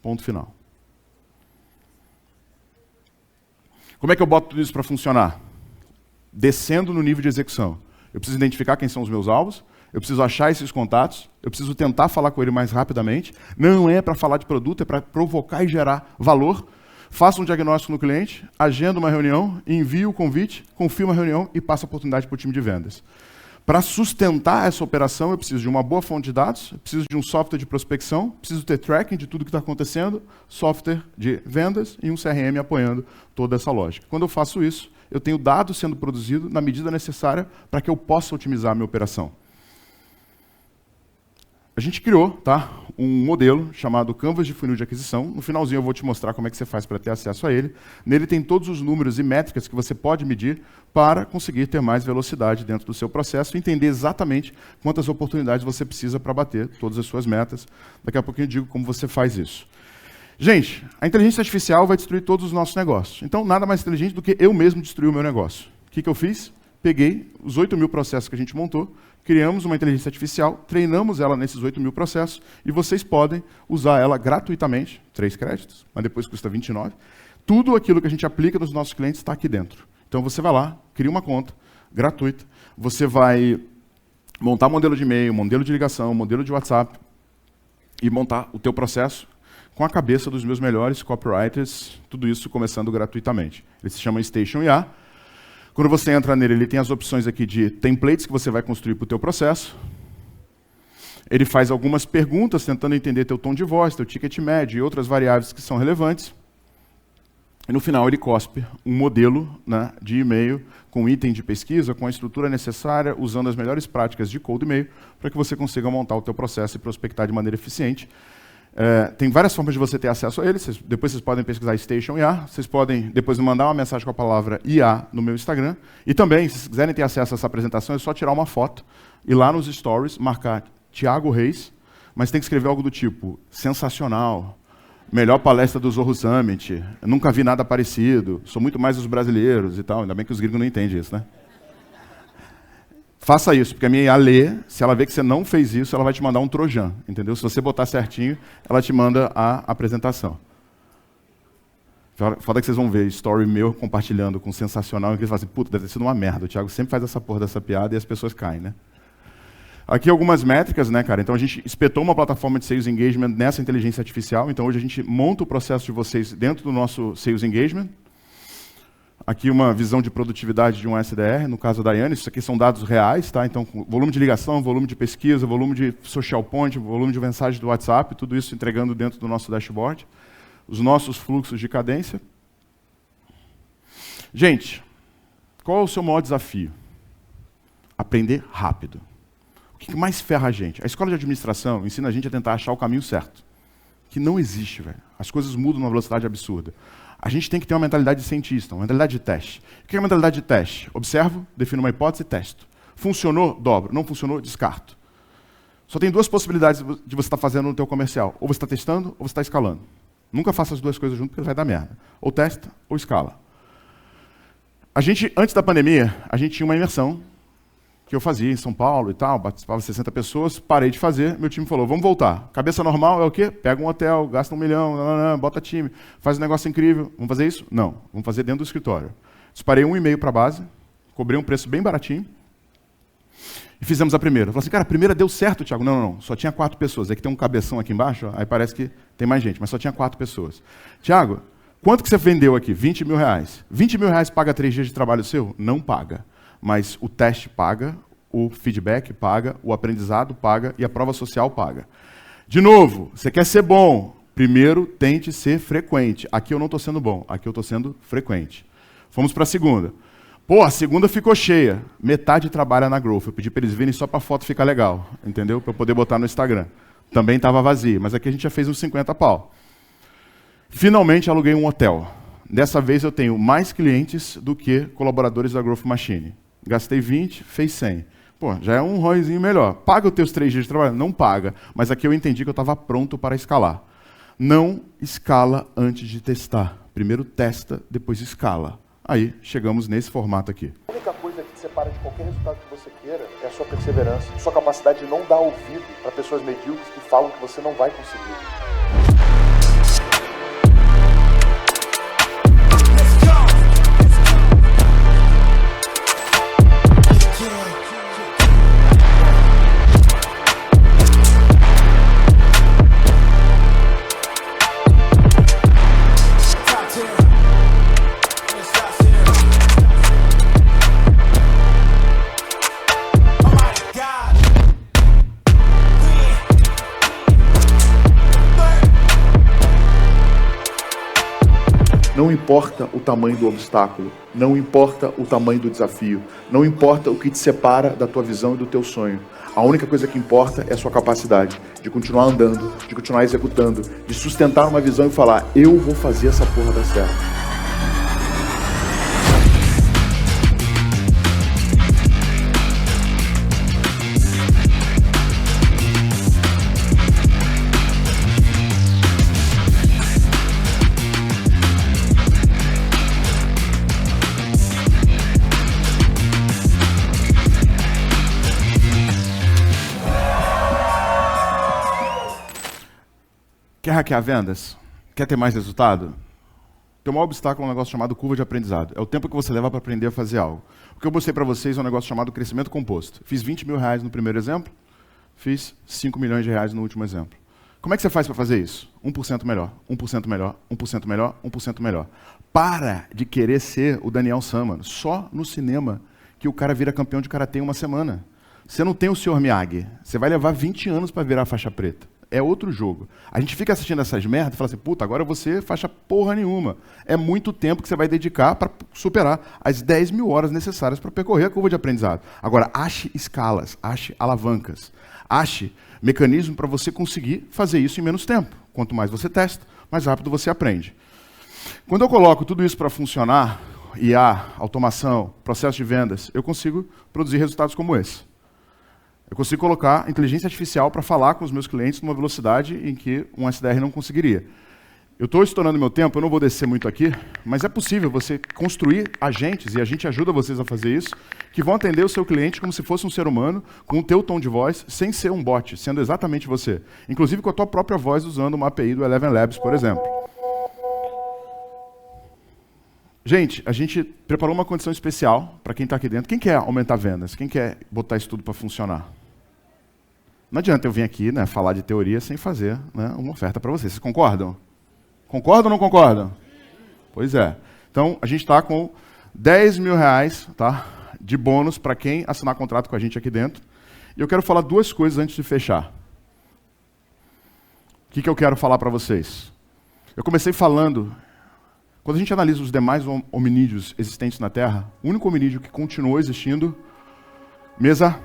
Ponto final. Como é que eu boto tudo isso para funcionar? Descendo no nível de execução. Eu preciso identificar quem são os meus alvos, eu preciso achar esses contatos, eu preciso tentar falar com ele mais rapidamente. Não é para falar de produto, é para provocar e gerar valor. Faça um diagnóstico no cliente, agenda uma reunião, envia o convite, confirma a reunião e passa a oportunidade para o time de vendas. Para sustentar essa operação, eu preciso de uma boa fonte de dados, eu preciso de um software de prospecção, preciso ter tracking de tudo que está acontecendo, software de vendas e um CRM apoiando toda essa lógica. Quando eu faço isso, eu tenho dados sendo produzidos na medida necessária para que eu possa otimizar a minha operação. A gente criou um modelo chamado Canvas de funil de aquisição. No finalzinho eu vou te mostrar como é que você faz para ter acesso a ele. Nele tem todos os números e métricas que você pode medir para conseguir ter mais velocidade dentro do seu processo e entender exatamente quantas oportunidades você precisa para bater todas as suas metas. Daqui a pouquinho eu digo como você faz isso. Gente, a inteligência artificial vai destruir todos os nossos negócios. Então, nada mais inteligente do que eu mesmo destruir o meu negócio. O que eu fiz? Peguei os 8.000 processos que a gente montou, criamos uma inteligência artificial, treinamos ela nesses 8.000 processos e vocês podem usar ela gratuitamente, 3 créditos, mas depois custa 29. Tudo aquilo que a gente aplica nos nossos clientes está aqui dentro. Então você vai lá, cria uma conta gratuita, você vai montar modelo de e-mail, modelo de ligação, modelo de WhatsApp e montar o teu processo com a cabeça dos meus melhores copywriters, tudo isso começando gratuitamente. Ele se chama Station IA. Quando você entra nele, ele tem as opções aqui de templates que você vai construir para o teu processo. Ele faz algumas perguntas, tentando entender teu tom de voz, teu ticket médio e outras variáveis que são relevantes. E no final ele cospe um modelo de e-mail com item de pesquisa, com a estrutura necessária, usando as melhores práticas de cold e-mail, para que você consiga montar o teu processo e prospectar de maneira eficiente. Tem várias formas de você ter acesso a ele. Depois vocês podem pesquisar Station IA. Vocês podem depois mandar uma mensagem com a palavra IA no meu Instagram. E também, se vocês quiserem ter acesso a essa apresentação, é só tirar uma foto e lá nos stories marcar Thiago Reis, mas tem que escrever algo do tipo sensacional, melhor palestra do Zorro Summit, nunca vi nada parecido, sou muito mais os brasileiros e tal. Ainda bem que os gringos não entendem isso, né? Faça isso, porque a minha IA lê, se ela vê que você não fez isso, ela vai te mandar um trojan, entendeu? Se você botar certinho, ela te manda a apresentação. Foda que vocês vão ver story meu compartilhando com sensacional, e eles falam assim, puta, deve ter sido uma merda, o Thiago sempre faz essa porra dessa piada e as pessoas caem, né? Aqui algumas métricas, né, cara? Então a gente espetou uma plataforma de Sales Engagement nessa inteligência artificial, então hoje a gente monta o processo de vocês dentro do nosso Sales Engagement. aqui uma visão de produtividade de um SDR, no caso da Daiane, isso aqui são dados reais, tá? Então, volume de ligação, volume de pesquisa, volume de social point, volume de mensagem do WhatsApp, tudo isso entregando dentro do nosso dashboard. Os nossos fluxos de cadência. Gente, qual é o seu maior desafio? Aprender rápido. O que mais ferra a gente? A escola de administração ensina a gente a tentar achar o caminho certo. Que não existe, velho. As coisas mudam numa velocidade absurda. A gente tem que ter uma mentalidade de cientista, uma mentalidade de teste. O que é a mentalidade de teste? Observo, defino uma hipótese e testo. Funcionou, dobro. Não funcionou, descarto. Só tem duas possibilidades de você estar fazendo no teu comercial. Ou você está testando, ou você está escalando. Nunca faça as duas coisas juntas, porque vai dar merda. Ou testa, ou escala. A gente, antes da pandemia, a gente tinha uma imersão que eu fazia em São Paulo e tal, participava 60 pessoas, parei de fazer, meu time falou, vamos voltar. Cabeça normal é o quê? Pega um hotel, gasta 1 milhão, bota time, faz um negócio incrível. Vamos fazer isso? Não. Vamos fazer dentro do escritório. Disparei 1,5 para a base, cobrei um preço bem baratinho e fizemos a primeira. Eu falei assim, cara, a primeira deu certo, Thiago. Não, só tinha 4 pessoas. É que tem um cabeção aqui embaixo, ó, aí parece que tem mais gente, mas só tinha 4 pessoas. Thiago, quanto que você vendeu aqui? 20 mil reais. 20 mil reais paga 3 dias de trabalho seu? Não paga. Mas o teste paga, o feedback paga, o aprendizado paga e a prova social paga. De novo, você quer ser bom, primeiro tente ser frequente. Aqui eu não estou sendo bom, aqui eu estou sendo frequente. Fomos para a segunda. Pô, a segunda ficou cheia. Metade trabalha na Growth. Eu pedi para eles virem só para a foto ficar legal, entendeu? Para eu poder botar no Instagram. Também estava vazia, mas aqui a gente já fez uns 50 pau. Finalmente aluguei um hotel. Dessa vez eu tenho mais clientes do que colaboradores da Growth Machine. Gastei 20, fez 100. Pô, já é um ROIzinho melhor. Paga os teus 3 dias de trabalho? Não paga. Mas aqui eu entendi que eu estava pronto para escalar. Não escala antes de testar. Primeiro testa, depois escala. Aí, chegamos nesse formato aqui. A única coisa que te separa de qualquer resultado que você queira é a sua perseverança, sua capacidade de não dar ouvido para pessoas medíocres que falam que você não vai conseguir. Não importa o tamanho do obstáculo, não importa o tamanho do desafio, não importa o que te separa da tua visão e do teu sonho. A única coisa que importa é a sua capacidade de continuar andando, de continuar executando, de sustentar uma visão e falar, eu vou fazer essa porra dar certo. Quer hackear vendas? Quer ter mais resultado? Tem um maior obstáculo é um negócio chamado curva de aprendizado. É o tempo que você leva para aprender a fazer algo. O que eu mostrei para vocês é um negócio chamado crescimento composto. Fiz 20 mil reais no primeiro exemplo, fiz 5 milhões de reais no último exemplo. Como é que você faz para fazer isso? 1% melhor, 1% melhor, 1% melhor, 1% melhor. Para de querer ser o Daniel San, mano. Só no cinema que o cara vira campeão de karatê em uma semana. Você não tem o Sr. Miyagi. Você vai levar 20 anos para virar faixa preta. É outro jogo. A gente fica assistindo essas merdas e fala assim, puta, agora você faixa porra nenhuma. É muito tempo que você vai dedicar para superar as 10 mil horas necessárias para percorrer a curva de aprendizado. Agora, ache escalas, ache alavancas, ache mecanismo para você conseguir fazer isso em menos tempo. Quanto mais você testa, mais rápido você aprende. Quando eu coloco tudo isso para funcionar, IA, automação, processo de vendas, eu consigo produzir resultados como esse. Eu consigo colocar inteligência artificial para falar com os meus clientes numa velocidade em que um SDR não conseguiria. Eu estou estourando meu tempo, eu não vou descer muito aqui, mas é possível você construir agentes, e a gente ajuda vocês a fazer isso, que vão atender o seu cliente como se fosse um ser humano, com o teu tom de voz, sem ser um bot, sendo exatamente você. Inclusive com a tua própria voz, usando uma API do Eleven Labs, por exemplo. Gente, a gente preparou uma condição especial para quem está aqui dentro. Quem quer aumentar vendas? Quem quer botar isso tudo para funcionar? Não adianta eu vir aqui, né, falar de teoria sem fazer, né, uma oferta para vocês. Vocês concordam? Concordam ou não concordam? Pois é. Então, a gente está com 10 mil reais, tá? De bônus para quem assinar contrato com a gente aqui dentro. E eu quero falar duas coisas antes de fechar. O que eu quero falar para vocês? Eu comecei falando, quando a gente analisa os demais hominídeos existentes na Terra, o único hominídeo que continuou existindo, mesa,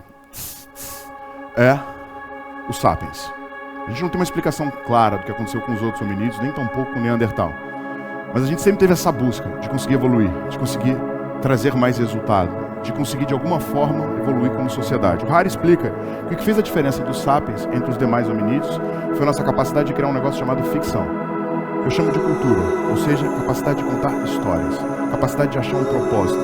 é o Sapiens. A gente não tem uma explicação clara do que aconteceu com os outros hominídeos, nem tampouco com o Neandertal. Mas a gente sempre teve essa busca de conseguir evoluir, de conseguir trazer mais resultado, de conseguir de alguma forma evoluir como sociedade. O Harari explica que o que fez a diferença dos Sapiens entre os demais hominídeos foi a nossa capacidade de criar um negócio chamado ficção. Eu chamo de cultura, ou seja, capacidade de contar histórias, capacidade de achar um propósito,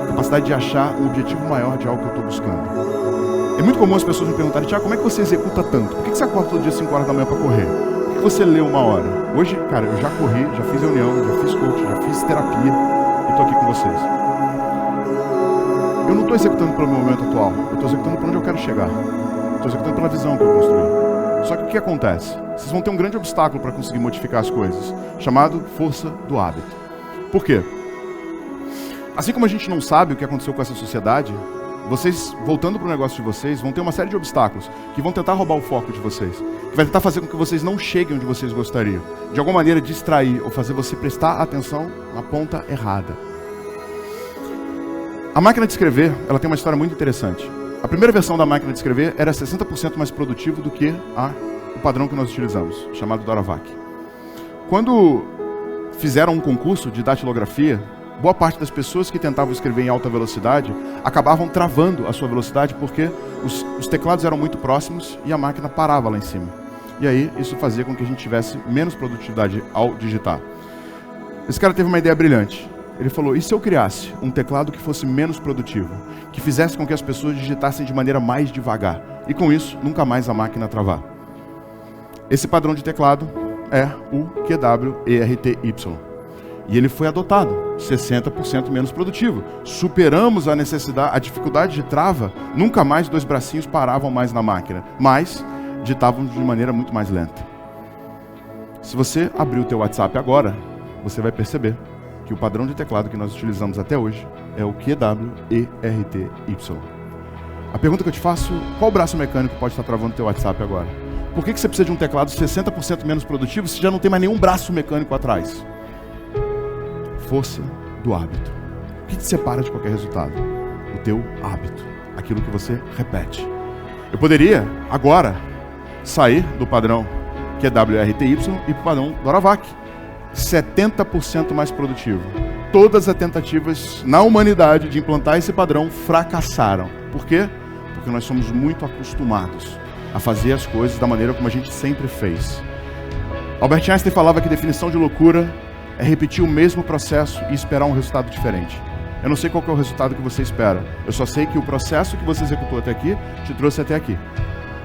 capacidade de achar um objetivo maior de algo que eu estou buscando. É muito comum as pessoas me perguntarem, Tiago, como é que você executa tanto? Por que você acorda todo dia às 5 horas da manhã para correr? Por que você lê 1 hora? Hoje, cara, eu já corri, já fiz reunião, já fiz coach, já fiz terapia e estou aqui com vocês. Eu não estou executando pelo meu momento atual, eu estou executando para onde eu quero chegar. Estou executando pela visão que eu construí. Só que o que acontece? Vocês vão ter um grande obstáculo para conseguir modificar as coisas, chamado força do hábito. Por quê? Assim como a gente não sabe o que aconteceu com essa sociedade, vocês, voltando para o negócio de vocês, vão ter uma série de obstáculos que vão tentar roubar o foco de vocês, que vai tentar fazer com que vocês não cheguem onde vocês gostariam, de alguma maneira distrair ou fazer você prestar atenção na ponta errada. A máquina de escrever, ela tem uma história muito interessante. A primeira versão da máquina de escrever era 60% mais produtivo do que o padrão que nós utilizamos, chamado Doravac. Quando fizeram um concurso de datilografia, boa parte das pessoas que tentavam escrever em alta velocidade acabavam travando a sua velocidade porque os teclados eram muito próximos e a máquina parava lá em cima. E aí isso fazia com que a gente tivesse menos produtividade ao digitar. Esse cara teve uma ideia brilhante. Ele falou, e se eu criasse um teclado que fosse menos produtivo, que fizesse com que as pessoas digitassem de maneira mais devagar, e com isso, nunca mais a máquina travar. Esse padrão de teclado é o QWERTY. E ele foi adotado, 60% menos produtivo. Superamos a necessidade, a dificuldade de trava, nunca mais 2 bracinhos paravam mais na máquina, mas digitavam de maneira muito mais lenta. Se você abrir o teu WhatsApp agora, você vai perceber que o padrão de teclado que nós utilizamos até hoje é o QWERTY. A pergunta que eu te faço, qual braço mecânico pode estar travando o teu WhatsApp agora? Por que você precisa de um teclado 60% menos produtivo se já não tem mais nenhum braço mecânico atrás? Força do hábito. O que te separa de qualquer resultado? O teu hábito. Aquilo que você repete. Eu poderia, agora, sair do padrão QWERTY e para o padrão Doravac. 70% mais produtivo. Todas as tentativas na humanidade de implantar esse padrão fracassaram. Por quê? Porque nós somos muito acostumados a fazer as coisas da maneira como a gente sempre fez. Albert Einstein falava que definição de loucura é repetir o mesmo processo e esperar um resultado diferente. Eu não sei qual que é o resultado que você espera. Eu só sei que o processo que você executou até aqui te trouxe até aqui.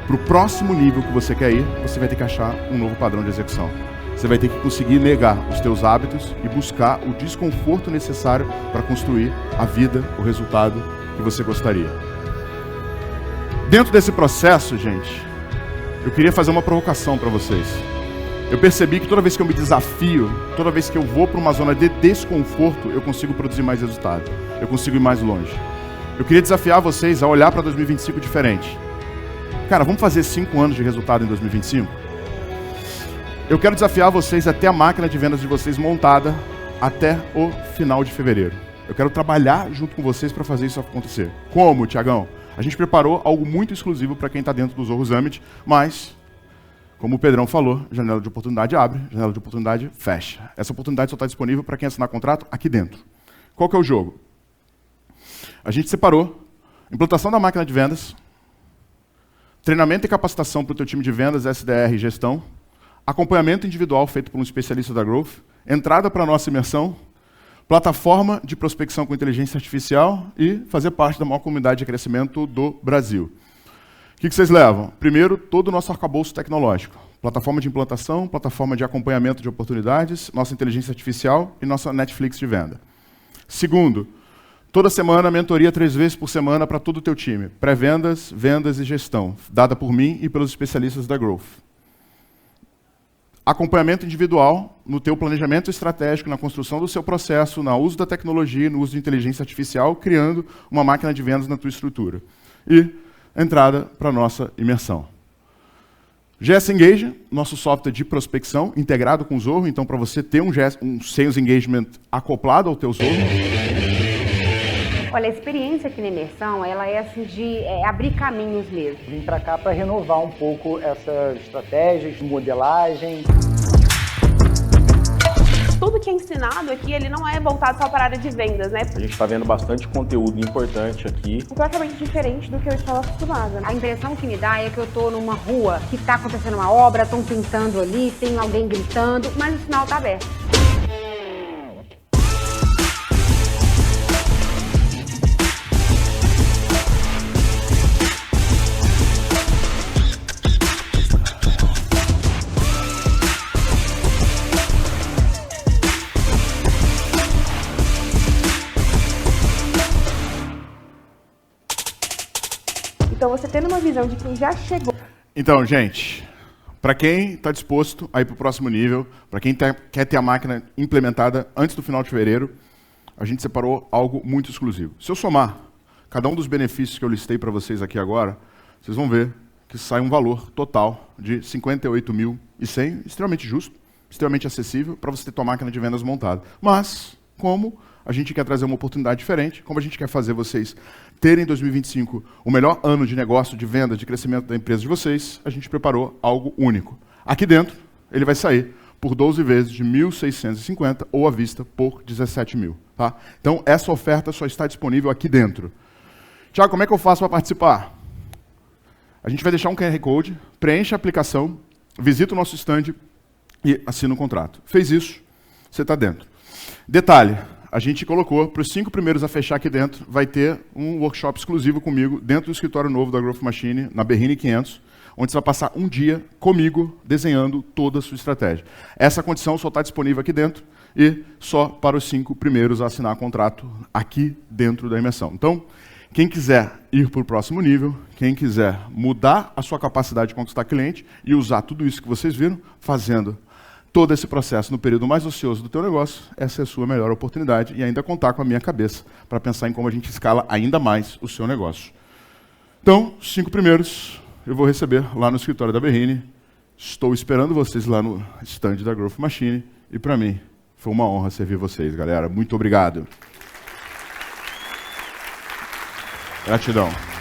Para o próximo nível que você quer ir, você vai ter que achar um novo padrão de execução. Você vai ter que conseguir negar os teus hábitos e buscar o desconforto necessário para construir a vida, o resultado que você gostaria. Dentro desse processo, gente, eu queria fazer uma provocação para vocês. Eu percebi que toda vez que eu me desafio, toda vez que eu vou para uma zona de desconforto, eu consigo produzir mais resultado. Eu consigo ir mais longe. Eu queria desafiar vocês a olhar para 2025 diferente. Cara, vamos fazer 5 anos de resultado em 2025? Eu quero desafiar vocês a ter a máquina de vendas de vocês montada até o final de fevereiro. Eu quero trabalhar junto com vocês para fazer isso acontecer. Como, Tiagão? A gente preparou algo muito exclusivo para quem está dentro do Zorro Summit, mas, como o Pedrão falou, janela de oportunidade abre, janela de oportunidade fecha. Essa oportunidade só está disponível para quem assinar contrato aqui dentro. Qual que é o jogo? A gente separou implantação da máquina de vendas, treinamento e capacitação para o teu time de vendas, SDR e gestão, acompanhamento individual feito por um especialista da Growth, entrada para a nossa imersão, plataforma de prospecção com inteligência artificial e fazer parte da maior comunidade de crescimento do Brasil. O que vocês levam? Primeiro, todo o nosso arcabouço tecnológico. Plataforma de implantação, plataforma de acompanhamento de oportunidades, nossa inteligência artificial e nossa Netflix de venda. Segundo, toda semana, mentoria 3 vezes por semana para todo o teu time. Pré-vendas, vendas e gestão, dada por mim e pelos especialistas da Growth. acompanhamento individual no teu planejamento estratégico, na construção do seu processo, no uso da tecnologia, no uso de inteligência artificial, criando uma máquina de vendas na tua estrutura. E entrada para a nossa imersão. GS Engage, nosso software de prospecção, integrado com o Zorro, então para você ter um Sales Engagement acoplado ao teu Zorro. Olha, a experiência aqui na imersão, ela é assim de abrir caminhos mesmo. Vim para cá para renovar um pouco essas estratégias de modelagem. Tudo que é ensinado aqui, ele não é voltado só para a área de vendas, né? A gente está vendo bastante conteúdo importante aqui. Completamente diferente do que eu estava acostumada. A impressão que me dá é que eu estou numa rua que está acontecendo uma obra, estão pintando ali, tem alguém gritando, mas o sinal está aberto. Então, você tendo uma visão de quem já chegou. Então, gente, para quem está disposto a ir para o próximo nível, para quem quer ter a máquina implementada antes do final de fevereiro, a gente separou algo muito exclusivo. Se eu somar cada um dos benefícios que eu listei para vocês aqui agora, vocês vão ver que sai um valor total de 58.100, extremamente justo, extremamente acessível para você ter tua máquina de vendas montada. Mas, como a gente quer trazer uma oportunidade diferente, como a gente quer fazer vocês terem em 2025 o melhor ano de negócio, de venda, de crescimento da empresa de vocês, a gente preparou algo único. Aqui dentro, ele vai sair por 12 vezes de 1.650 ou à vista por 17.000. Tá? Então, essa oferta só está disponível aqui dentro. Tiago, como é que eu faço para participar? A gente vai deixar um QR Code, preenche a aplicação, visita o nosso stand e assina o contrato. Fez isso, você está dentro. Detalhe, a gente colocou, para os 5 primeiros a fechar aqui dentro, vai ter um workshop exclusivo comigo, dentro do escritório novo da Growth Machine, na Berrini 500, onde você vai passar um dia comigo, desenhando toda a sua estratégia. Essa condição só está disponível aqui dentro, e só para os 5 primeiros a assinar contrato aqui dentro da imersão. Então, quem quiser ir para o próximo nível, quem quiser mudar a sua capacidade de conquistar cliente e usar tudo isso que vocês viram, fazendo todo esse processo no período mais ocioso do teu negócio, essa é a sua melhor oportunidade e ainda contar com a minha cabeça para pensar em como a gente escala ainda mais o seu negócio. Então, os 5 primeiros eu vou receber lá no escritório da Berrini. Estou esperando vocês lá no stand da Growth Machine e para mim foi uma honra servir vocês, galera. Muito obrigado. Gratidão.